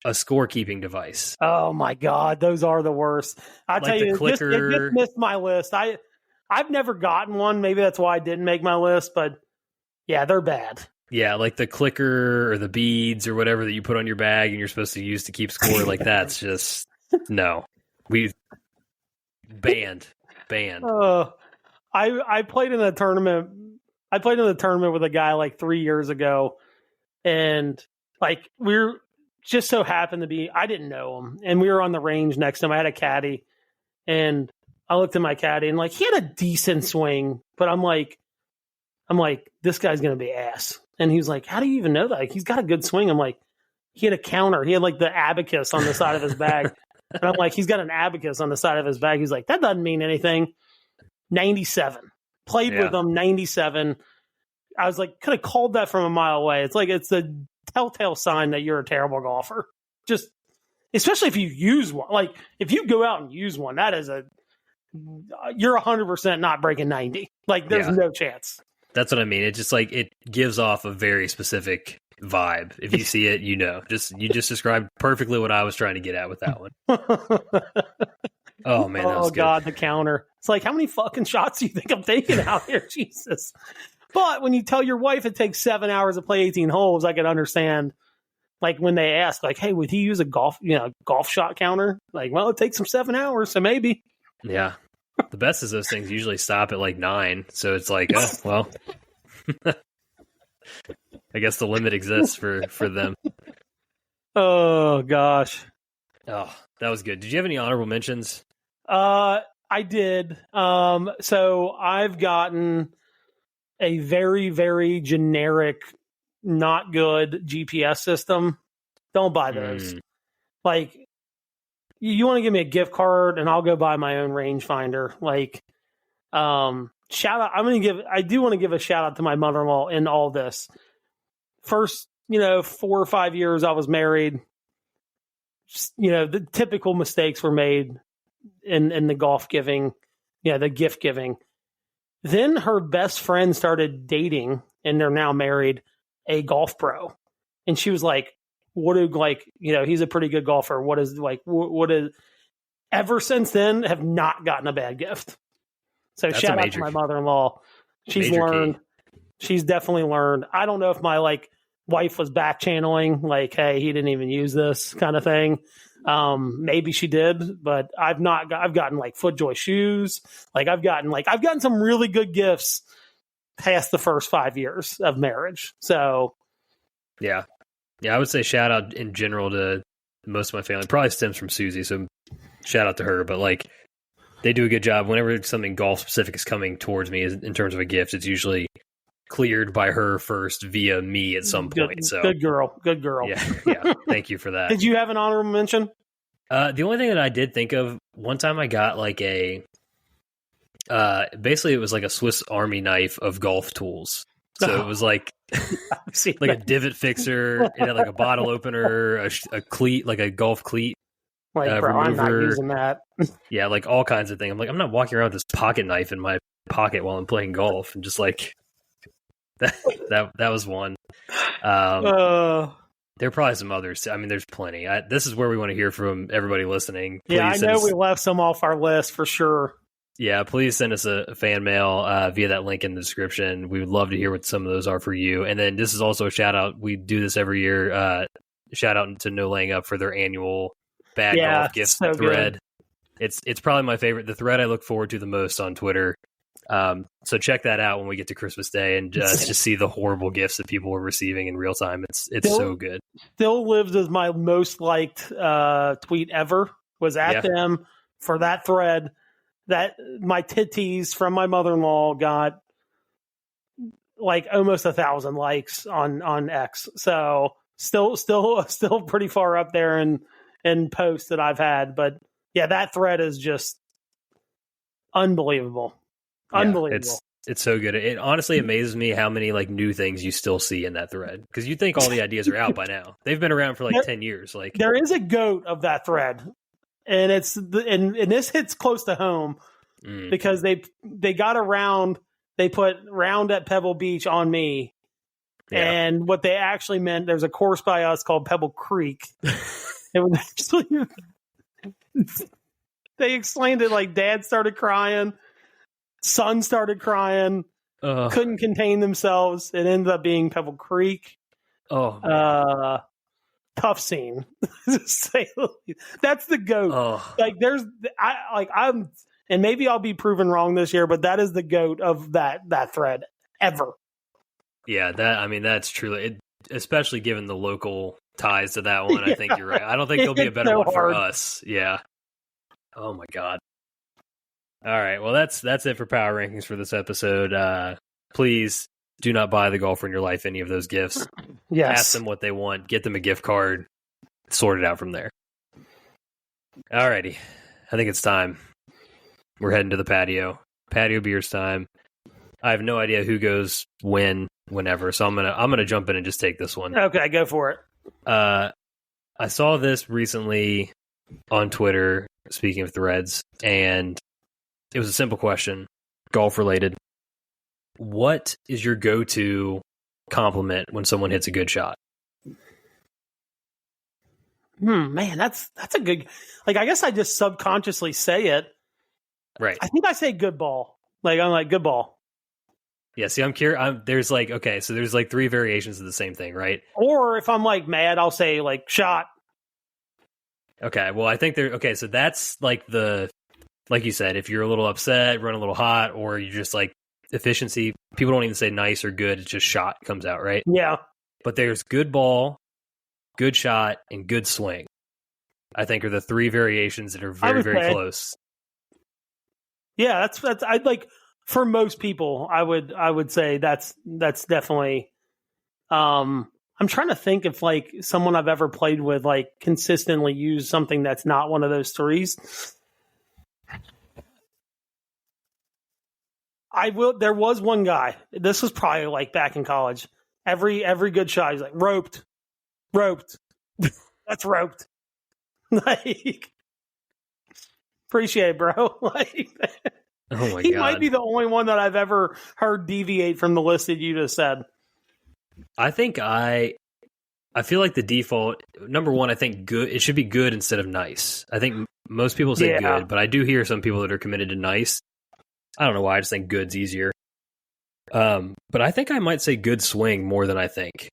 A scorekeeping device. Oh my God, those are the worst. I tell you, it just missed my list. I've never gotten one. Maybe that's why I didn't make my list. But yeah, they're bad. Yeah, like the clicker or the beads or whatever that you put on your bag and you're supposed to use to keep score. Like, that's just no. We banned. I played in a tournament. I played in a tournament with a guy like 3 years ago, and like we're just so happened to be, I didn't know him, and we were on the range next to him. I had a caddy, and I looked at my caddy, and like, he had a decent swing, but I'm like, this guy's gonna be ass. And he was like, "How do you even know that? Like, he's got a good swing." I'm like, he had a counter. He had like the abacus on the side of his bag, and I'm like, he's got an abacus on the side of his bag. He's like, that doesn't mean anything. 97. Played with him, 97. I was like, could have called that from a mile away. It's like, it's the telltale sign that you're a terrible golfer. Just, especially if you use one. Like, if you go out and use one, that is you're 100% not breaking 90. Like, there's no chance. That's what I mean. It just like, it gives off a very specific vibe. If you see it, you know. You just described perfectly what I was trying to get at with that one. Oh man, that was good. God, the counter. It's like, how many fucking shots do you think I'm taking out here? Jesus. But when you tell your wife it takes 7 hours to play 18 holes, I can understand. Like, when they ask, like, "Hey, would he use a golf shot counter?" Like, well, it takes him 7 hours, so maybe. Yeah. The best is those things usually stop at like 9. So it's like, oh, well, I guess the limit exists for them. Oh, gosh. Oh, that was good. Did you have any honorable mentions? I did. So I've gotten a very, very generic, not good GPS system. Don't buy those. Like, you want to give me a gift card and I'll go buy my own rangefinder. Like, shout out. I do want to give a shout out to my mother-in-law in all this. First, 4 or 5 years I was married. Just, the typical mistakes were made in the golf giving, the gift giving. Then her best friend started dating, and they're now married, a golf pro. And she was like, what do he's a pretty good golfer. What is ever since then have not gotten a bad gift. So That's shout out to my mother-in-law. She's learned. She's definitely learned. I don't know if my wife was back channeling, hey, he didn't even use this kind of thing. Maybe she did, but I've gotten FootJoy shoes. I've gotten some really good gifts past the first 5 years of marriage. So yeah, I would say shout out in general to most of my family. Probably stems from Susie, so shout out to her. But they do a good job. Whenever something golf specific is coming towards me in terms of a gift, it's usually cleared by her first via me at some point. So good girl. Yeah. Thank you for that. Did you have an honorable mention? The only thing that I did think of, one time I got basically it was a Swiss Army knife of golf tools. So it was a divot fixer, it had a bottle opener, a cleat, a golf cleat. Bro, remover. I'm not using that. Yeah, all kinds of things. I'm not walking around with this pocket knife in my pocket while I'm playing golf, and just that was one. There are probably some others. I mean, there's plenty. This is where we want to hear from everybody listening. Please I know we left some off our list for sure. Yeah, please send us a fan mail via that link in the description. We would love to hear what some of those are for you. And then this is also a shout out. We do this every year. Shout out to No Laying Up for their annual bad golf gift thread. Good. It's probably my favorite. The thread I look forward to the most on Twitter. So check that out when we get to Christmas Day and just see the horrible gifts that people are receiving in real time. It's so good. Still lives as my most liked tweet ever. Was at them for that thread. That my titties from my mother-in-law got almost 1,000 likes on X. So still pretty far up there in posts that I've had. But yeah, that thread is just unbelievable. Unbelievable. It's so good. It honestly amazes me how many new things you still see in that thread, because you think all the ideas are out by now. They've been around for 10 years. There is a goat of that thread, and it's and this hits close to home because they got around. They put round at Pebble Beach on me, and what they actually meant, there's a course by us called Pebble Creek. It was actually they explained it Dad started crying. Son started crying, couldn't contain themselves. It ended up being Pebble Creek. Tough scene. That's the goat. I'm, and maybe I'll be proven wrong this year, but that is the goat of that thread ever. Yeah, that's truly, especially given the local ties to that one. I think you're right. I don't think there'll be a better one for us. Yeah. Oh my God. All right, well, that's it for Power Rankings for this episode. Please do not buy the golfer in your life any of those gifts. Yes. Ask them what they want. Get them a gift card. Sort it out from there. All righty. I think it's time. We're heading to the patio. Patio Beers time. I have no idea who goes whenever, so I'm gonna jump in and just take this one. Okay, go for it. I saw this recently on Twitter, speaking of threads, and it was a simple question, golf related. What is your go-to compliment when someone hits a good shot? Man, that's a good. I guess I just subconsciously say it. Right. I think I say good ball. I'm good ball. Yeah. See, I'm curious. There's so there's 3 variations of the same thing, right? Or if I'm mad, I'll say shot. Okay. Well, I think so that's like you said, if you're a little upset, run a little hot, or you just efficiency, people don't even say nice or good. It's just shot comes out, right? Yeah. But there's good ball, good shot, and good swing. I think are the 3 variations that are very, very close. Yeah, that's for most people, I would say that's definitely. I'm trying to think if someone I've ever played with consistently used something that's not one of those 3s. There was one guy. This was probably back in college. Every good shot, he's roped. That's roped. Appreciate it, bro. Oh my God. He might be the only one that I've ever heard deviate from the list that you just said. I think I I feel like the default, number one, I think good. It should be good instead of nice. I think most people say good, but I do hear some people that are committed to nice. I don't know why. I just think good's easier. But I think I might say good swing more than I think,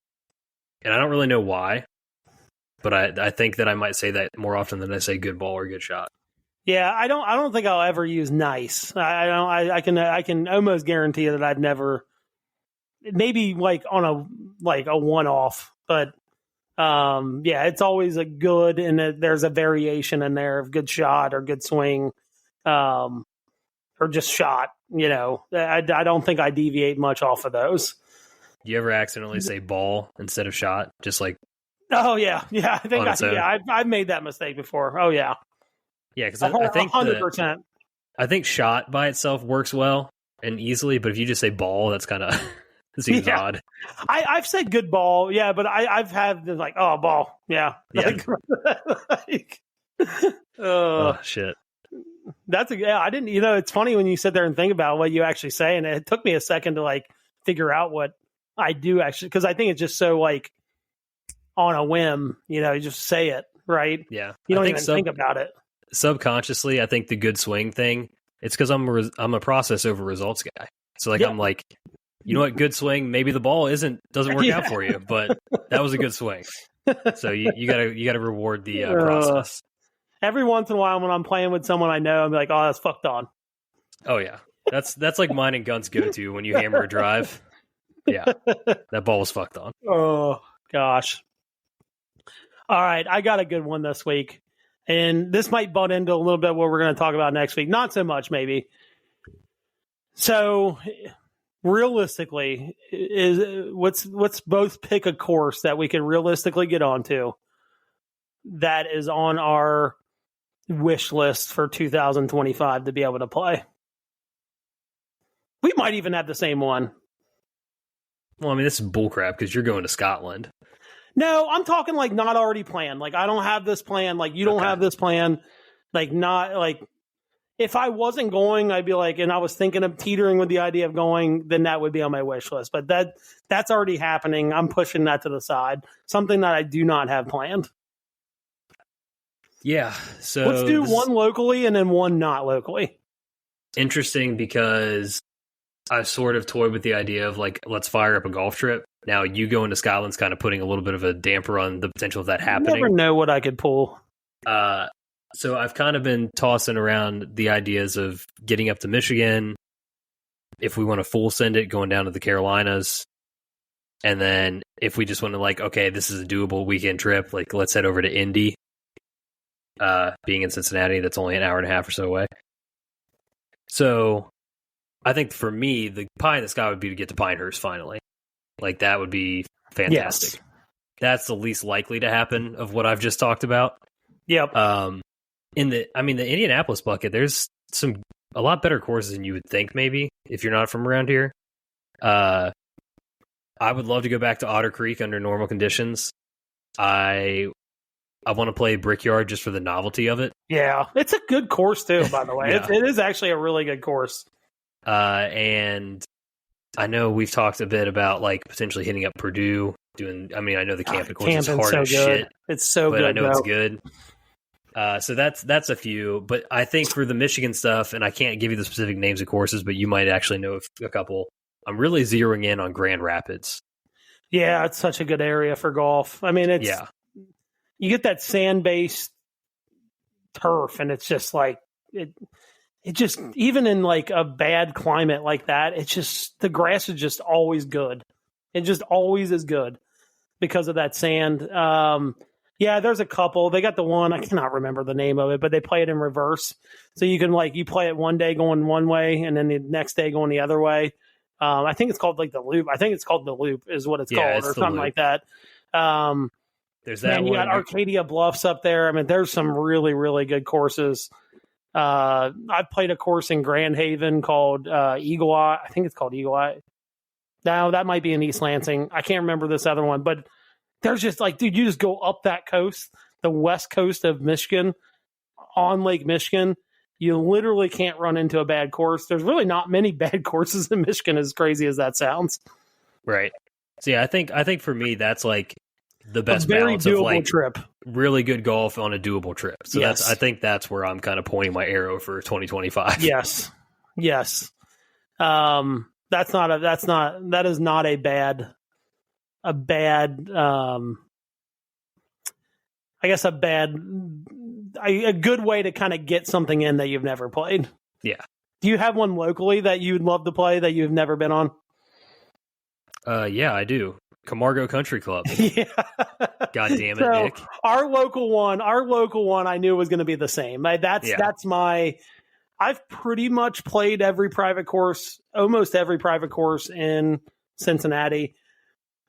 and I don't really know why. But I think that I might say that more often than I say good ball or good shot. Yeah, I don't think I'll ever use nice. I can almost guarantee that I'd never, maybe like on a one-off, but yeah, it's always a good, and there's a variation in there of good shot or good swing, or just shot. You know, I don't think I deviate much off of those. Do you ever accidentally say ball instead of shot? Just like, oh yeah, I think I've made that mistake before. Oh yeah, because I think 100%. I think shot by itself works well and easily, but if you just say ball, that's kind of seems odd. I've said good ball, yeah, but I've had like ball, yeah. Oh shit. I didn't. You know, it's funny when you sit there and think about what you actually say, and it took me a second to like figure out what I do actually, because I think it's just so like on a whim. You know, you just say it, right? Yeah, you don't even think about it. Subconsciously, I think the good swing thing. It's because I'm a process over results guy. So like I'm like, you know what, good swing. Maybe the ball doesn't work out for you, but that was a good swing. So you gotta reward the process. Every once in a while, when I'm playing with someone I know, I'm like, "Oh, that's fucked on." Oh yeah, that's like mine and Gunt's go to when you hammer a drive. Yeah, that ball was fucked on. Oh gosh. All right, I got a good one this week, and this might butt into a little bit what we're going to talk about next week. Not so much, maybe. So, realistically, let's both pick a course that we can realistically get onto that is on our wish list for 2025 to be able to play. We might even have the same one. Well, I mean, this is bullcrap because you're going to Scotland. No, I'm talking like not already planned. Like I don't have this plan. Like you don't have this plan. Like not like if I wasn't going, I'd be like, and I was thinking of teetering with the idea of going, then that would be on my wish list. But that's already happening. I'm pushing that to the side. Something that I do not have planned. Yeah. So let's do one locally and then one not locally. Interesting because I sort of toyed with the idea of like, let's fire up a golf trip. Now you going to Scotland's kind of putting a little bit of a damper on the potential of that happening. You never know what I could pull. So I've kind of been tossing around the ideas of getting up to Michigan. If we want to full send it, going down to the Carolinas. And then if we just want to like, okay, this is a doable weekend trip. Like let's head over to Indy. Being in Cincinnati, that's only an hour and a half or so away. So I think for me, the pie in the sky would be to get to Pinehurst finally. Like that would be fantastic. Yes. That's the least likely to happen of what I've just talked about. Yep. The Indianapolis bucket, there's a lot better courses than you would think, maybe, if you're not from around here. I would love to go back to Otter Creek under normal conditions. I want to play Brickyard just for the novelty of it. Yeah, it's a good course too, by the way. Yeah. It is actually a really good course. And I know we've talked a bit about like potentially hitting up Purdue. I know the camping course is hard as shit. It's so good. But I know it's good. So that's a few. But I think for the Michigan stuff, and I can't give you the specific names of courses, but you might actually know a couple. I'm really zeroing in on Grand Rapids. Yeah, it's such a good area for golf. I mean, you get that sand-based turf, and it's just like it just, even in like a bad climate like that, it's just, the grass is just always good. It just always is good because of that sand. Yeah, there's a couple. They got the one, I cannot remember the name of it, but they play it in reverse. So you can you play it one day going one way and then the next day going the other way. I think it's called like the Loop. I think it's called the Loop is what it's called, or something like that. There's that one. You got Arcadia Bluffs up there. I mean, there's some really, really good courses. I've played a course in Grand Haven called Eagle Eye. I think it's called Eagle Eye. No, that might be in East Lansing. I can't remember this other one, but there's just like, dude, you just go up that coast, the west coast of Michigan, on Lake Michigan. You literally can't run into a bad course. There's really not many bad courses in Michigan, as crazy as that sounds. Right. So yeah, I think for me, that's like the best very balance of doable like trip. really good golf on a doable trip. So Yes. I think that's where I'm kind of pointing my arrow for 2025. Yes. That is not a bad, I guess a good way to kind of get something in that you've never played. Yeah. Do you have one locally that you'd love to play that you've never been on? Yeah, I do. Camargo Country Club. Yeah. God damn it, So, Nick. Our local one I knew was going to be the same. That's my, I've pretty much played almost every private course in Cincinnati.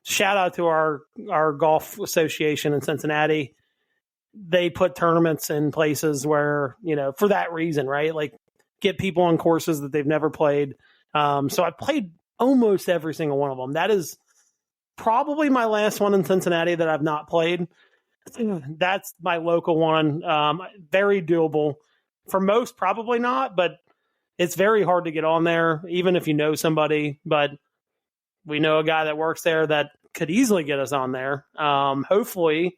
Shout out to our golf association in Cincinnati. They put tournaments in places where, for that reason, right? Like get people on courses that they've never played. So I played almost every single one of them. That is probably my last one in Cincinnati that I've not played. That's my local one. Very doable. For most, probably not, but it's very hard to get on there, even if you know somebody. But we know a guy that works there that could easily get us on there. Hopefully,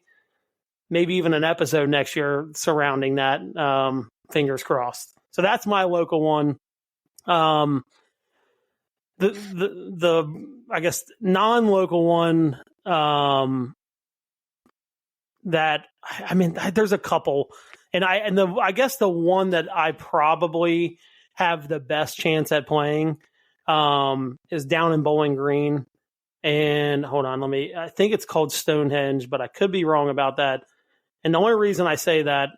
maybe even an episode next year surrounding that. Fingers crossed. So that's my local one. The I guess non-local one that there's a couple, and I guess the one that I probably have the best chance at playing is down in Bowling Green. And hold on, I think it's called Stonehenge, but I could be wrong about that. And the only reason I say that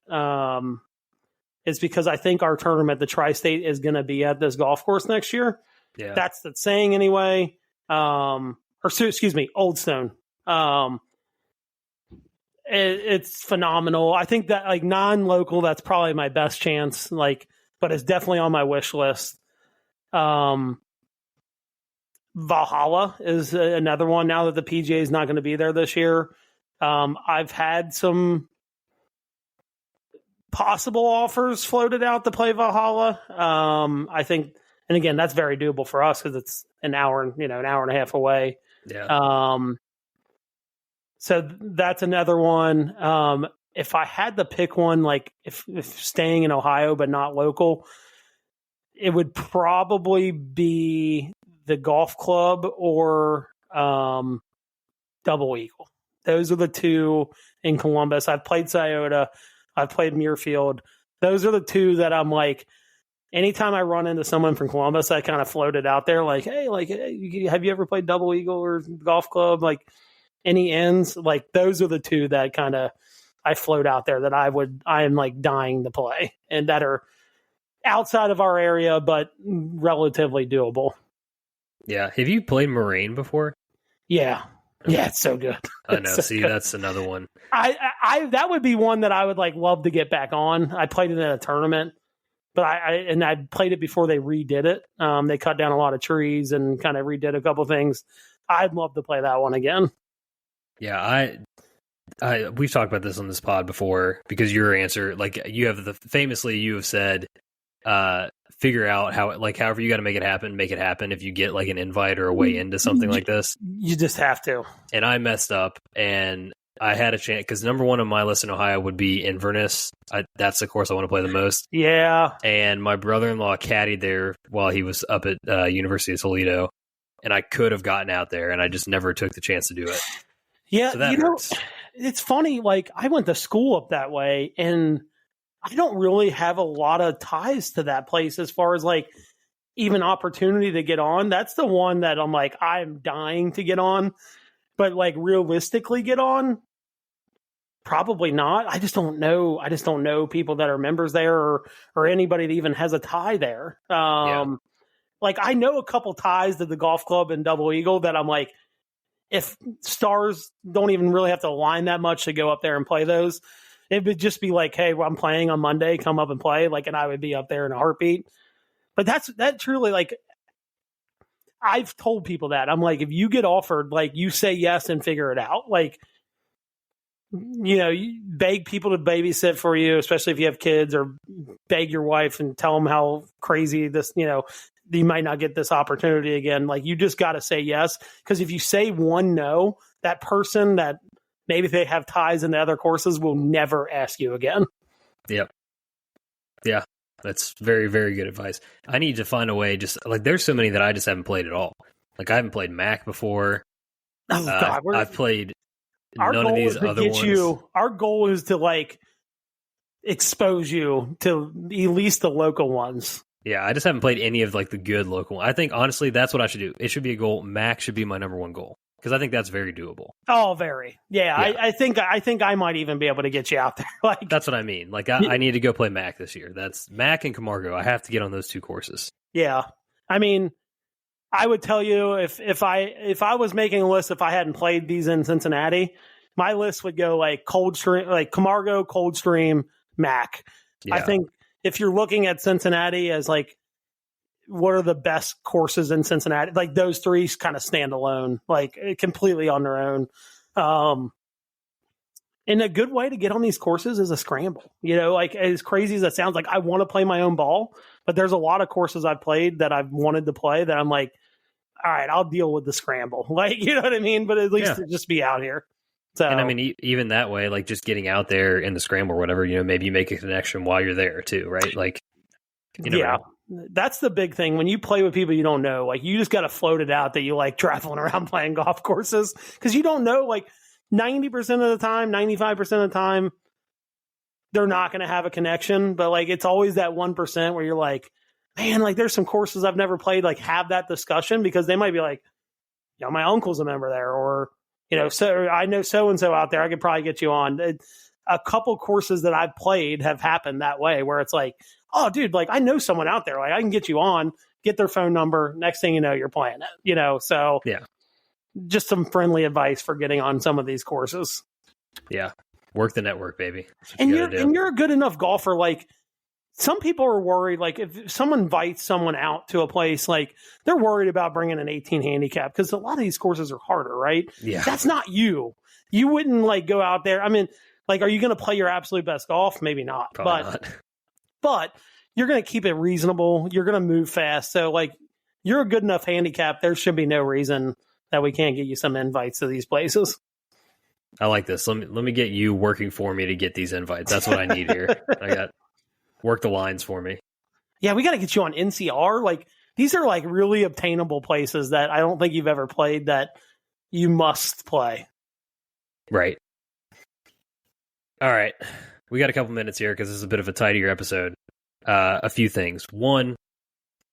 is because I think our tournament, the Tri-State, is going to be at this golf course next year. Yeah. That's the saying anyway. Excuse me, Old Stone. It's phenomenal. I think that like non-local, that's probably my best chance. Like, but it's definitely on my wish list. Valhalla is another one. Now that the PGA is not going to be there this year, I've had some possible offers floated out to play Valhalla. I think, and again, that's very doable for us because it's an hour and a half away. Yeah. So that's another one. If I had to pick one, like if staying in Ohio but not local, it would probably be the golf club or Double Eagle. Those are the two in Columbus. I've played Scioto. I've played Muirfield. Those are the two that I'm like, anytime I run into someone from Columbus, I kind of float it out there like, hey, have you ever played Double Eagle or golf club? Like any ends? Like those are the two that kind of I float out there that I am like dying to play and that are outside of our area, but relatively doable. Yeah. Have you played Moraine before? Yeah. Yeah, it's so good. I know. So See, good. That's another one. I that would be one that I would like love to get back on. I played it in a tournament, but I played it before they redid it. They cut down a lot of trees and kind of redid a couple things. I'd love to play that one again. Yeah, we've talked about this on this pod before because your answer, like you have said, figure out however you got to make it happen. If you get like an invite or a way into something like this, you just have to. And I messed up, and I had a chance because number one on my list in Ohio would be Inverness. That's the course I want to play the most. Yeah. And my brother-in-law caddied there while he was up at University of Toledo, and I could have gotten out there, and I just never took the chance to do it. Yeah, so that hurts. It's funny. Like I went to school up that way, and I don't really have a lot of ties to that place as far as like even opportunity to get on. That's the one that I'm like, I'm dying to get on, but like realistically get on, probably not. I just don't know. I just don't know people that are members there or anybody that even has a tie there. Like I know a couple ties to the golf club and Double Eagle that I'm like, if stars don't even really have to align that much to go up there and play those, it would just be like, hey, well, I'm playing on Monday, come up and play. Like, and I would be up there in a heartbeat. But that truly, like, I've told people that. I'm like, if you get offered, like, you say yes and figure it out. Like, you beg people to babysit for you, especially if you have kids, or beg your wife and tell them how crazy this, you might not get this opportunity again. Like, you just got to say yes. Because if you say one no, that person that maybe they have ties in the other courses, will never ask you again. Yep. Yeah. That's very, very good advice. I need to find a way, just like there's so many that I just haven't played at all. Like I haven't played Mac before. Oh God, I've played none of these other ones. Our goal is to like expose you to at least the local ones. Yeah, I just haven't played any of like the good local. I think honestly, that's what I should do. It should be a goal. Mac should be my number one goal because I think that's very doable. Oh, very. Yeah. I think I might even be able to get you out there. Like that's what I mean. Like I need to go play Mac this year. That's Mac and Camargo. I have to get on those two courses. Yeah. I mean, I would tell you if I was making a list, if I hadn't played these in Cincinnati, my list would go like Coldstream, like Camargo, Coldstream, Mac. Yeah. I think if you're looking at Cincinnati as like what are the best courses in Cincinnati, like those three kind of stand alone, like completely on their own. And a good way to get on these courses is a scramble. You know, like as crazy as that sounds, like I want to play my own ball, but there's a lot of courses I've played that I've wanted to play that I'm like, all right, I'll deal with the scramble. Like, you know what I mean? But at least to just be out here. So, and I mean, even that way, like just getting out there in the scramble or whatever, you know, maybe you make a connection while you're there too, right? Like, you know, that's the big thing. When you play with people you don't know, like you just got to float it out that you like traveling around playing golf courses because you don't know, like 90% of the time, 95% of the time, they're not going to have a connection. But like, it's always that 1% where you're like, man, like there's some courses I've never played, like have that discussion because they might be like, you know, my uncle's a member there or, you know, so I know so-and-so out there. I could probably get you on. A couple courses that I've played have happened that way where it's like, oh, dude, like I know someone out there. Like I can get you on, get their phone number. Next thing you know, you're playing it, you know? So yeah, just some friendly advice for getting on some of these courses. Yeah. Work the network, baby. And you're a good enough golfer. Like some people are worried, like if someone invites someone out to a place, like they're worried about bringing an 18 handicap because a lot of these courses are harder, right? Yeah. That's not you. You wouldn't like go out there. I mean, like, are you going to play your absolute best golf? Maybe not. But you're going to keep it reasonable. You're going to move fast. So like you're a good enough handicap. There should be no reason that we can't get you some invites to these places. I like this. Let me get you working for me to get these invites. That's what I need here. I got work the lines for me. Yeah, we got to get you on NCR. Like these are like really obtainable places that I don't think you've ever played that you must play. Right. All right. We got a couple minutes here because this is a bit of a tidier episode. A few things. One,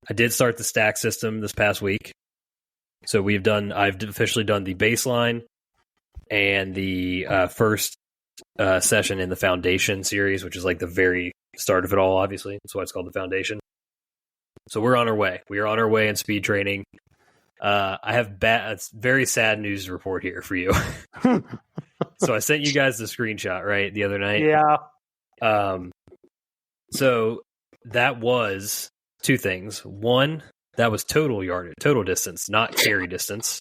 I did start the stack system this past week. So I've officially done the baseline and the first session in the foundation series, which is like the very start of it all, obviously. That's why it's called the foundation. So we're on our way. We are on our way in speed training. I have it's very sad news to report here for you. So I sent you guys the screenshot, right, the other night? Yeah. So that was two things. One, that was total distance, not carry distance.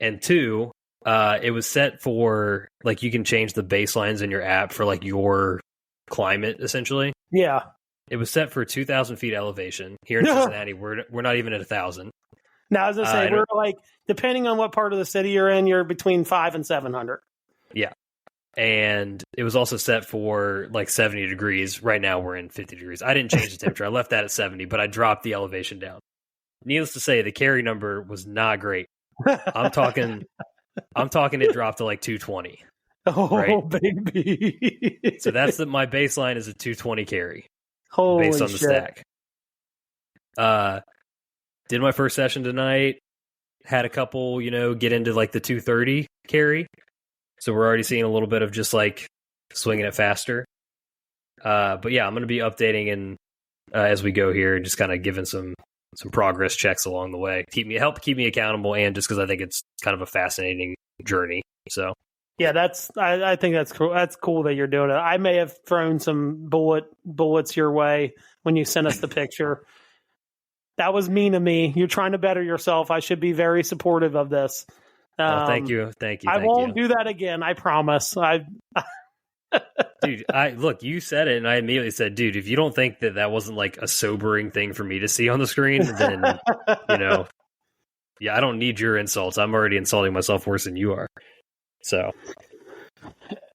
And two, it was set for, like, you can change the baselines in your app for, like, your climate, essentially. Yeah. It was set for 2,000 feet elevation. Here in Cincinnati, we're not even at 1,000. Now, as I say, we're like, depending on what part of the city you're in, you're between 500 and 700. Yeah. And it was also set for like 70 degrees. Right now we're in 50 degrees. I didn't change the temperature. I left that at 70, but I dropped the elevation down. Needless to say, the carry number was not great. I'm talking it dropped to like 220. Oh, right? Baby. So that's my baseline is a 220 carry. Holy based on the shit. stack. Did my first session tonight. Had a couple, get into like the 230 carry. So we're already seeing a little bit of just like swinging it faster. But yeah, I'm going to be updating and as we go here, just kind of giving some progress checks along the way. Help keep me accountable, and just because I think it's kind of a fascinating journey. So yeah, I think that's cool. That's cool that you're doing it. I may have thrown some bullets your way when you sent us the picture. That was mean of me. You're trying to better yourself. I should be very supportive of this. Thank you. I won't do that again. I promise. Dude, look, you said it, and I immediately said, dude, if you don't think that wasn't like a sobering thing for me to see on the screen, then, yeah, I don't need your insults. I'm already insulting myself worse than you are. So,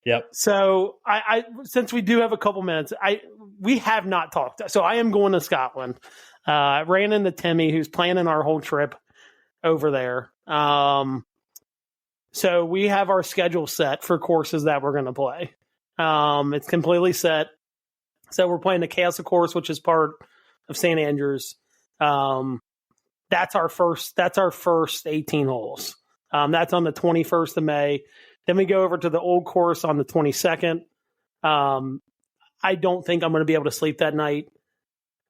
yep. So I since we do have a couple minutes, we have not talked. So I am going to Scotland. I ran into Timmy, who's planning our whole trip over there. So we have our schedule set for courses that we're going to play. It's completely set. So we're playing the Castle course, which is part of St. Andrews. That's our first 18 holes. That's on the 21st of May. Then we go over to the old course on the 22nd. I don't think I'm going to be able to sleep that night.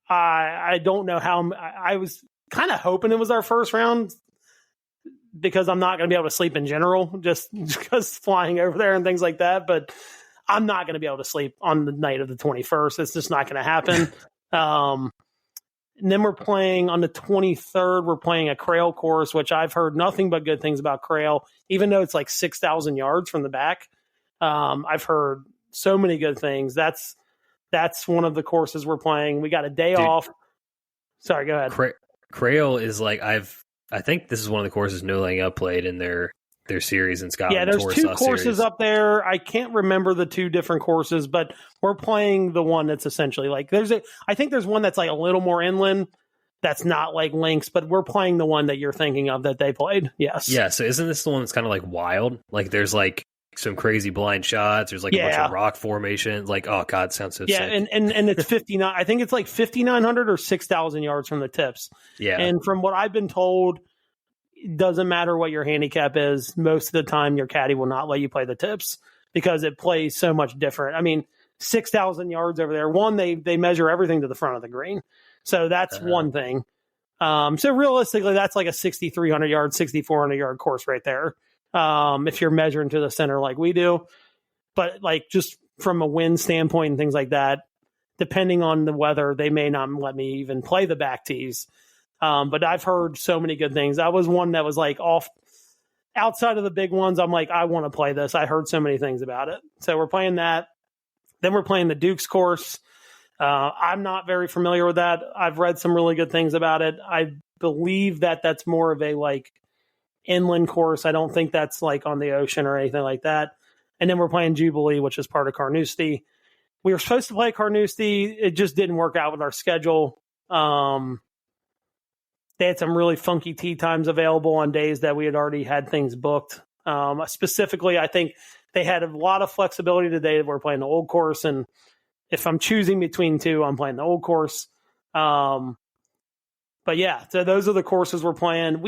I don't know how. I was kind of hoping it was our first round because I'm not going to be able to sleep in general, just because flying over there and things like that. But I'm not going to be able to sleep on the night of the 21st. It's just not going to happen. And then we're playing on the 23rd. We're playing a Crail course, which I've heard nothing but good things about Crail, even though it's like 6,000 yards from the back. I've heard so many good things. That's one of the courses we're playing. We got a day off. Sorry, go ahead. Crail is like I think this is one of the courses No Laying Up played in their series in Scotland. Yeah, there's two courses up there. I can't remember the two different courses, but we're playing the one that's essentially like I think there's one that's like a little more inland. That's not like links, but we're playing the one that you're thinking of that they played. Yes. Yeah. So isn't this the one that's kind of like wild? Like there's like some crazy blind shots. There's like a bunch of rock formations. Like, oh God, it sounds so sick. And it's 59. I think it's like 5,900 or 6,000 yards from the tips. Yeah. And from what I've been told, it doesn't matter what your handicap is. Most of the time, your caddy will not let you play the tips because it plays so much different. I mean, 6,000 yards over there. One, they measure everything to the front of the green. So that's one thing. So realistically, that's like a 6,300 yard, 6,400 yard course right there. If you're measuring to the center like we do. But like just from a wind standpoint and things like that, depending on the weather, they may not let me even play the back tees. But I've heard so many good things. That was one that was like outside of the big ones. I'm like, I want to play this. I heard so many things about it. So we're playing that. Then we're playing the Dukes course. I'm not very familiar with that. I've read some really good things about it. I believe that that's more of a like inland course. I don't think that's like on the ocean or anything like that. And then we're playing Jubilee, which is part of Carnoustie. We were supposed to play Carnoustie. It just didn't work out with our schedule. They had some really funky tee times available on days that we had already had things booked. Specifically, I think they had a lot of flexibility today that we're playing the old course. And if I'm choosing between two, I'm playing the old course. But yeah, so those are the courses we're playing.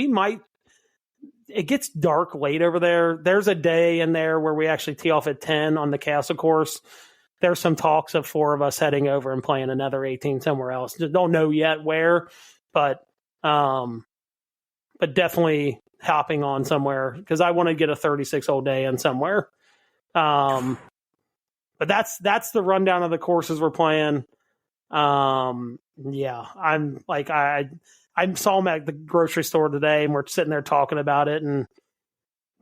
It gets dark late over there. There's a day in there where we actually tee off at 10 on the Castle course. There's some talks of 4 of us heading over and playing another 18 somewhere else. Don't know yet where, but definitely hopping on somewhere because I want to get a 36-hole day in somewhere. But that's the rundown of the courses we're playing. Yeah, I'm like I saw them at the grocery store today, and we're sitting there talking about it, and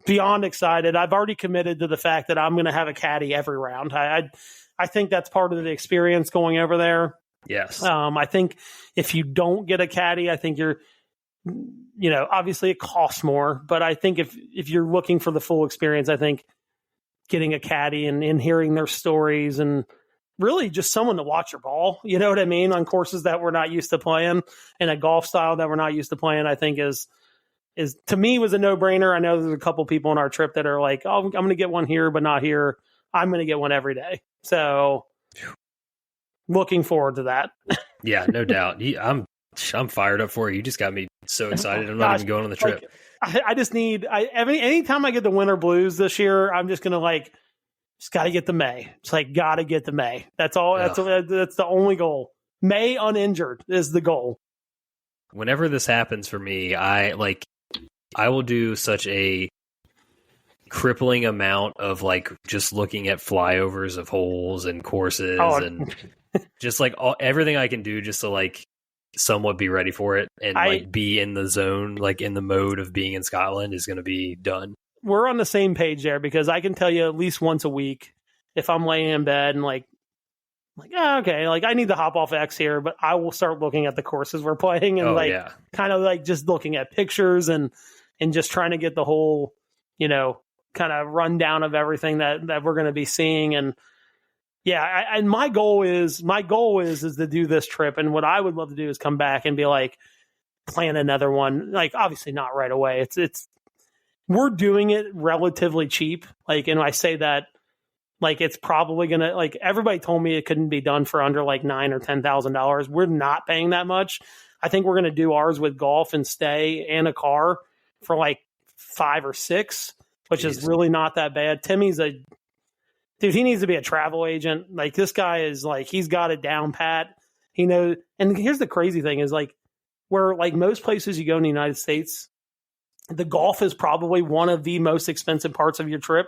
beyond excited. I've already committed to the fact that I'm going to have a caddy every round. I think that's part of the experience going over there. Yes. I think if you don't get a caddy, I think you're, obviously it costs more, but I think if you're looking for the full experience, I think getting a caddy and hearing their stories and really just someone to watch your ball, you know what I mean, on courses that we're not used to playing and a golf style that we're not used to playing, I think is to me was a no-brainer. I know there's a couple people on our trip that are like, oh, I'm going to get one here, but not here. I'm going to get one every day. So looking forward to that. Yeah, no doubt. I'm fired up for it. You just got me so excited. I'm not even going on the trip. I just need. Anytime I get the winter blues this year, I'm just gonna just got to get the May. It's like got to get the May. That's all. That's the only goal. May uninjured is the goal. Whenever this happens for me, I will do such a crippling amount of just looking at flyovers of holes and courses and just everything I can do just to somewhat be ready for it and be in the zone, in the mode of being in Scotland is going to be done. We're on the same page there because I can tell you at least once a week if I'm laying in bed and okay, I need to hop off X here, but I will start looking at the courses we're playing and kind of just looking at pictures and just trying to get the whole, kind of rundown of everything that we're going to be seeing. And yeah, and my goal is to do this trip. And what I would love to do is come back and be like, plan another one. Like, obviously not right away. We're doing it relatively cheap. Like, and I say that, like, it's probably going to, like, everybody told me it couldn't be done for under like $9,000 or $10,000. We're not paying that much. I think we're going to do ours with golf and stay and a car for like 5 or 6, which is really not that bad. Timmy's dude, he needs to be a travel agent. Like, this guy is like, he's got it down pat. He knows. And here's the crazy thing is, like, where like most places you go in the United States, the golf is probably one of the most expensive parts of your trip.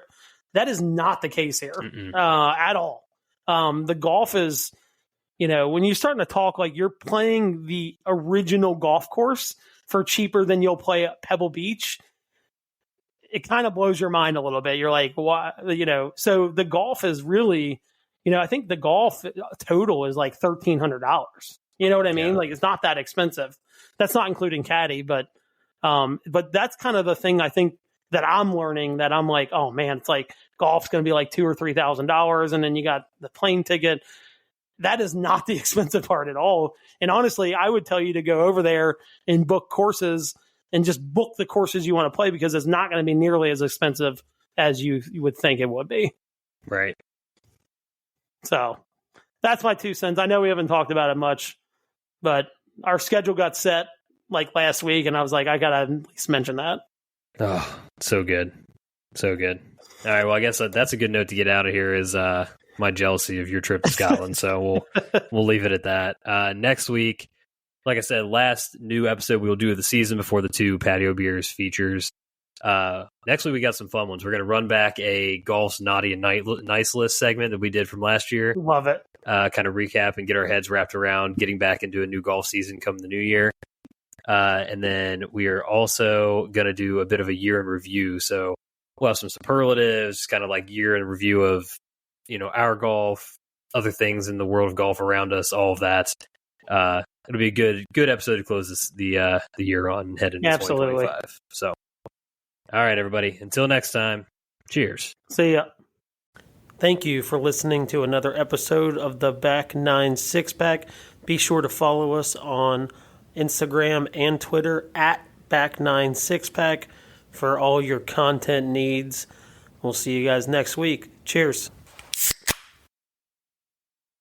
That is not the case here at all. The golf is, when you're starting to talk like you're playing the original golf course for cheaper than you'll play at Pebble Beach, it kind of blows your mind a little bit. You're like, why? So the golf is really, I think the golf total is like $1,300. You know what I mean? Yeah. Like, it's not that expensive. That's not including caddy, but that's kind of the thing I think that I'm learning, that I'm like, oh man, it's like golf's going to be like $2,000 or $3,000, and then you got the plane ticket. That is not the expensive part at all. And honestly, I would tell you to go over there and book courses and just book the courses you want to play, because it's not going to be nearly as expensive as you would think it would be. Right. So that's my 2 cents. I know we haven't talked about it much, but our schedule got set like last week, and I was like, I got to at least mention that. Oh, so good. So good. All right. Well, I guess that's a good note to get out of here, is my jealousy of your trip to Scotland. So we'll leave it at that. Next week, like I said, last new episode we'll do of the season before the 2 Patio Beers features. Next week we got some fun ones. We're going to run back a Golf's Naughty and Nice list segment that we did from last year. Love it. Kind of recap and get our heads wrapped around getting back into a new golf season come the new year. And then we are also going to do a bit of a year in review. So we'll have some superlatives, kind of like year in review of, our golf, other things in the world of golf around us, all of that. It'll be a good episode to close the year on and head into 2025. So, all right, everybody. Until next time, cheers. See ya. Thank you for listening to another episode of the Back 9 Six-Pack. Be sure to follow us on Instagram and Twitter at Back 9 Six-Pack for all your content needs. We'll see you guys next week. Cheers.